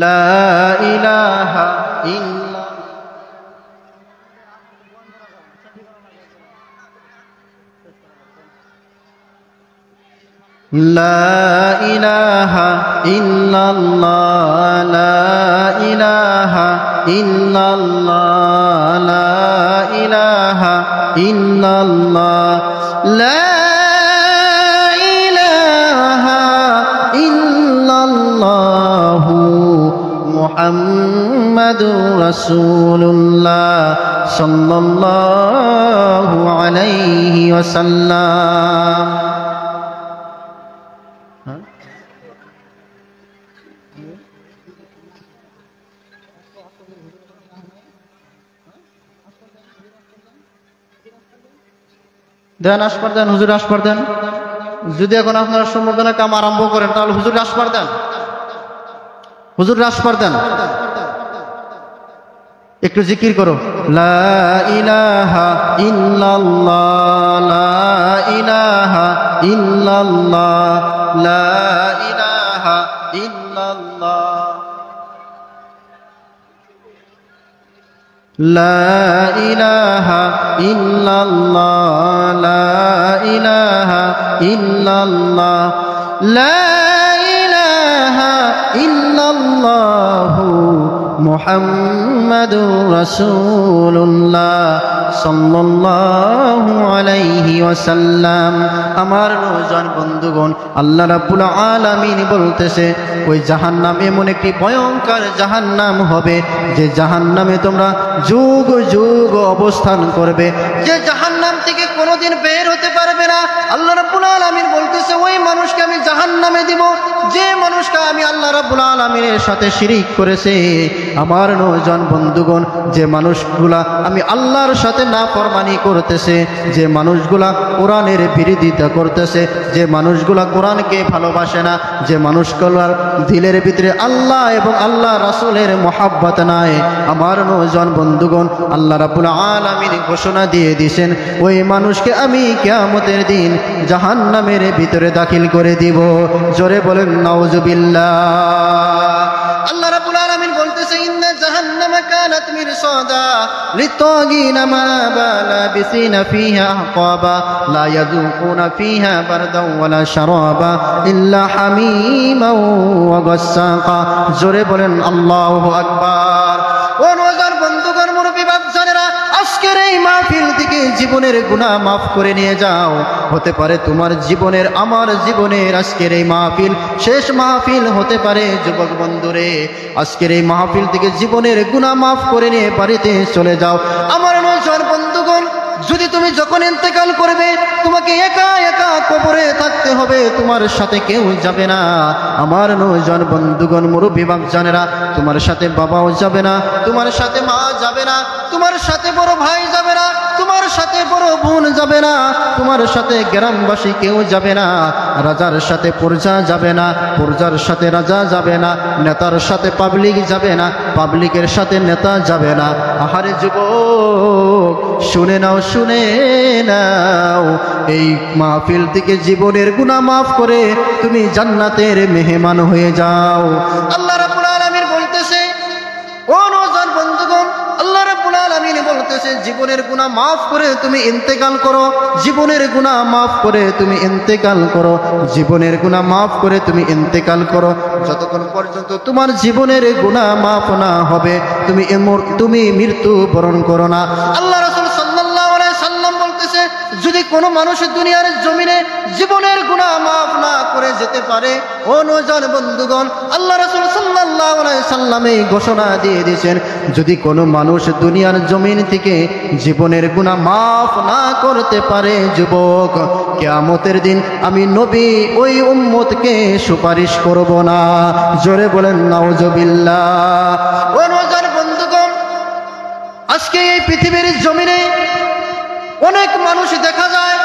লা ইলাহা ইল্লা লা ইলাহা ইল্লাল্লাহ লা ইলাহা ইল্লাল্লাহ লা ইলাহা ইল্লাল্লাহ লা ইলাহা ইল্লাল্লাহ মুহাম্মাদুর রাসূলুল্লাহ সাল্লাল্লাহু আলাইহি ওয়াসাল্লাম। দেন আসপার দেন, হুজুর আসপার দেন। যদি এখন আপনারা সম্বোধনা কাম আরম্ভ করেন তাহলে হুজুর আসপার দেন, হুজুর আসপার দেন। একটু জিকির করো, লা ইলাহা ইল্লাল্লাহ লা ইলাহা ইল্লাল্লাহ লা ইলাহা ইল্লাল্লাহ লা ইলাহা ইল্লাল্লাহ লা ইলাহা ইল্লাল্লাহ লা ইলাহা ইল্লাল্লাহ মুহাম্মাদুর রাসূলুল্লাহ সাল্লাল্লাহু আলাইহি ওয়াসাল্লাম। আমার নওজোয়ান বন্ধুগণ, আল্লাহ রাব্বুল আলামিন বলতেছে ওই জাহান্নাম এমন একটি ভয়ঙ্কর জাহান্নাম হবে যে জাহান্নামে তোমরা যুগ যুগ অবস্থান করবে, যে জাহান্নাম থেকে কোনোদিন বের হতে পারবে না। আল্লাহ রাব্বুল আলামিন বলতেছে ওই মানুষকে আমি জাহান্নামে দিব যে মানুষটা আমি আল্লাহ রাব্বুল আলামিনের সাথে শিরিক করেছে। আমার নওজোয়ান বন্ধুগণ, যে মানুষগুলা আমি আল্লাহর সাথে নাফরমানি করতেছে, যে মানুষগুলা কোরআনের বিরোধিতা করতেছে, যে মানুষগুলা কোরআনকে ভালোবাসে না, যে মানুষগুলার দিলের ভিতরে আল্লাহ এবং আল্লাহ রাসূলের মহব্বত নাই, আমার নওজোয়ান বন্ধুগণ আল্লাহ রাব্বুল আলামিন ঘোষণা দিয়ে দিয়েছেন ওই মানুষকে আমি কিয়ামতের দিন জাহান্নামের ভিতরে দাখিল করে দিব। জোরে বলেন নাউজুবিল্লাহ। আল্লাহ রাব্বুল আলামিন বলতেছে ইন্না জাহান্নামা কানাত মিরসাদা লিত্তাগিনা মাআবা লাবিসিনা ফিহা আহকাবা লা ইয়াযুকুনা ফিহা বারদাও ওয়ালা শারাবা ইল্লা হামিমান ওয়া গাসসাকা। জোরে বলেন আল্লাহু আকবার। ও নওজোয়ান বন্ধুগণ, মুরব্বি বাপজানেরা, আজকের এই মাহফিল থেকে জীবনের গুনাহ মাফ করে নিয়ে যাও। হতে পারে তোমার জীবনের আমার জীবনের আজকের এই মাহফিল শেষ মাহফিল হতে পারে। যুবক বন্ধুরে, আজকের এই মাহফিল থেকে জীবনের গুনাহ মাফ করে নিয়ে বাড়িতে চলে যাও। আমার নওজোয়ান বন্ধুগণ, যদি তুমি যখন ইন্তেকাল করবে তোমাকে একা একা কবরে থাকতে হবে, তোমার সাথে কেউ যাবে না। আমার নওজোয়ান বন্ধুগণ, মুরব্বি বাপজানেরা, তোমার সাথে বাবাও যাবে না, তোমার সাথে মা যাবে না, তোমার সাথে বড় ভাই যাবে না, তোমার সাথে বড় বোন যাবে না, তোমার সাথে গ্রামবাসী কেউ যাবে না, রাজার সাথে প্রজা যাবে না, প্রজার সাথে রাজা যাবে না, নেতার সাথে পাবলিক যাবে না, পাবলিকের সাথে নেতা যাবে না। আহারে যুবক, শুনে নাও, শুনে নাও, এই মাহফিল থেকে জীবনের গুনাহ মাফ করে তুমি জান্নাতের মেহমান হয়ে যাও। আল্লাহ রাব্বুল আলামিন বলতেছে ও নওজোয়ান বন্ধুগণ, আল্লাহ রাব্বুল আলামিন বলতেছে জীবনের গুনাহ মাফ করে তুমি ইন্তেকাল করো, জীবনের গুনাহ মাফ করে তুমি ইন্তেকাল করো, জীবনের গুনাহ মাফ করে তুমি ইন্তেকাল করো। যতক্ষণ পর্যন্ত তোমার জীবনের গুনাহ মাফ না হবে তুমি মৃত্যু বরণ করো না। আল্লাহ রাসূল সাল্লাল্লাহু আলাইহি সাল্লাম বলতেছে যদি কোনো মানুষ দুনিয়ার জমিনে জীবনের গুনাহ মাফ না করে যেতে পারে, ও নওজোয়ান বন্ধুগণ, আল্লাহ রাসূল সাল্লাল্লাহু আলাইহি সাল্লাম এই ঘোষণা দিয়ে দিয়েছেন যদি কোনো মানুষ দুনিয়ার জমিন থেকে জীবনের গুনাহ মাফ না করতে পারে, যুবক, কিয়ামতের দিন আমি নবী ওই উম্মতকে সুপারিশ করব না। জোরে বলেন নাউজুবিল্লাহ। ও নওজোয়ান বন্ধুগণ, আজকে এই পৃথিবীর জমিনে অনেক মানুষ দেখা যায়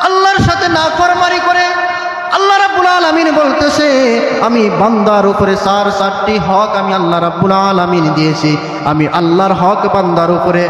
আল্লাহর সাথে নাফরমানি করে, আল্লাহ রাব্বুল আলামিন বলতেছে আমি বান্দার উপরে চারটি হক আমি আল্লাহ রাব্বুল আলামিন দিয়েছি। আমি আল্লাহর হক বান্দার উপরে,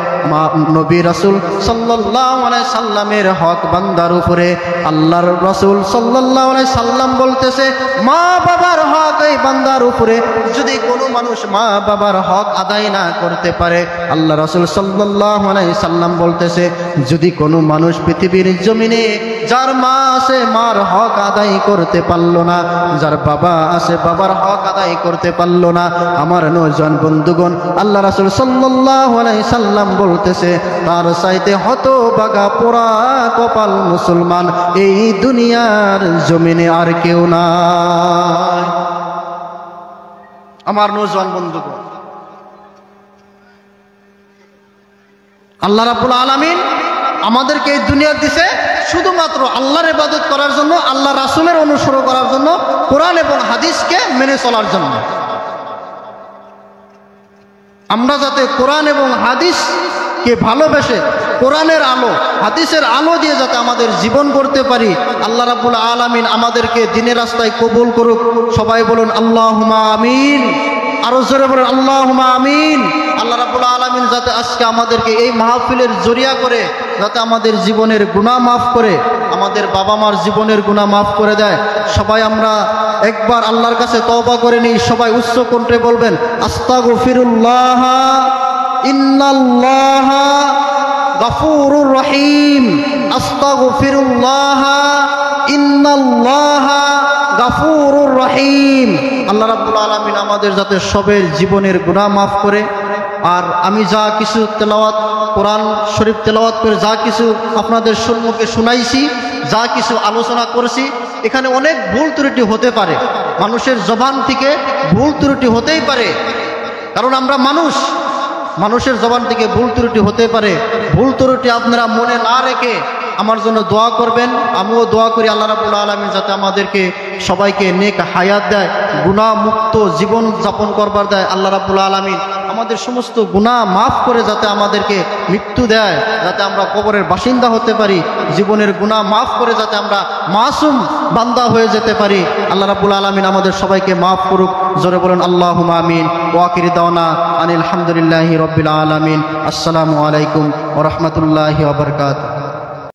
নবী রাসূল সাল্লাল্লাহু আলাইহি সাল্লামের হক বান্দার উপরে। আল্লাহর রাসূল সাল্লাল্লাহু আলাইহি সাল্লাম বলতেছে মা বাবার হক এই বান্দার উপরে। যদি কোনো মানুষ মা বাবার হক আদায় না করতে পারে, আল্লাহ রাসূল সাল্লাল্লাহু আলাইহি সাল্লাম বলতেছে যদি কোনো মানুষ পৃথিবীর জমিনে যার মা আছে মার হক আদায় করতে পারলো না, যার বাবা আছে বাবার হক আদায় করতে পারলো না, আমার নওজোয়ান বন্ধুগণ, আল্লাহ রাসূল সাল্লাল্লাহু আলাইহি সাল্লাম বলতেছে তার চাইতে হতভাগা পোড়া কপাল মুসলমান এই দুনিয়ার জমিনে আর কেউ নাই। আমার নওজোয়ান বন্ধুগণ, আল্লাহ রাব্বুল আলামিন আমাদেরকে এই দুনিয়া দিছে শুধুমাত্র আল্লাহর ইবাদত করার জন্য, আল্লাহ রাসূলের অনুসরণ করার জন্য, কোরআন এবং হাদিসকে মেনে চলার জন্য। আমরা যাতে কোরআন এবং হাদিসকে ভালোবেসে কোরআনের আলো হাদিসের আলো দিয়ে যাতে আমাদের জীবন করতে পারি, আল্লাহ রাব্বুল আলামিন আমাদেরকে দ্বীনের রাস্তায় কবুল করুক। সবাই বলুন আল্লাহুম্মা আমিন। আরো জোরে বলুন আল্লাহুম্মা আমিন। আল্লাহ রাব্বুল আলামিন যাতে আজকে আমাদেরকে এই মাহফিলের জরিয়া করে যাতে আমাদের জীবনের গুনাহ মাফ করে, আমাদের বাবা মার জীবনের গুনাহ মাফ করে দেয়। সবাই আমরা একবার আল্লাহর কাছে তওবা করে নিই। সবাই উচ্চ কণ্ঠে বলবেন আস্তাগফিরুল্লাহ ইন্নাল্লাহা গফুরুর রহিম। আস্তাগফিরুল্লাহ ইন্নাল্লাহা গফুরুর রহিম। আল্লাহ রাব্বুল আলামিন আমাদের যাতে সবের জীবনের গুনাহ মাফ করে। আর আমি যা কিছু তেলাওয়াত কোরআন শরীফ তেলাওয়াত করে যা কিছু আপনাদের সম্মুখে শুনাইছি, যা কিছু আলোচনা করেছি, এখানে অনেক ভুল ত্রুটি হতে পারে। মানুষের জবান থেকে ভুল ত্রুটি হতেই পারে, কারণ আমরা মানুষ, মানুষের জবান থেকে ভুল ত্রুটি হতে পারে। ভুল ত্রুটি আপনারা মনে না রেখে আমার জন্য দোয়া করবেন। আমিও দোয়া করি আল্লাহ রাব্বুল আলামিন যাতে আমাদেরকে সবাইকে নেক হায়াত দেয়, গুনাহ মুক্ত জীবন যাপন করবার দেয়। আল্লাহ রাব্বুল আলামিন আমাদের সমস্ত গুনাহ মাফ করে যাতে আমাদেরকে মৃত্যু দেয়, যাতে আমরা কবরের বাসিন্দা হতে পারি, জীবনের গুনাহ মাফ করে যাতে আমরা মাসুম বান্দা হয়ে যেতে পারি। আল্লাহ রাব্বুল আলামিন আমাদের সবাইকে মাফ করুক। জোরে বলুন আল্লাহুম্মা আমিন। ওয়া আখিরু দাওয়ানা আনিল হামদুলিল্লাহি রাব্বিল আলামিন। আসসালামু আলাইকুম ওয়া রাহমাতুল্লাহি ওয়া বারাকাতুহু।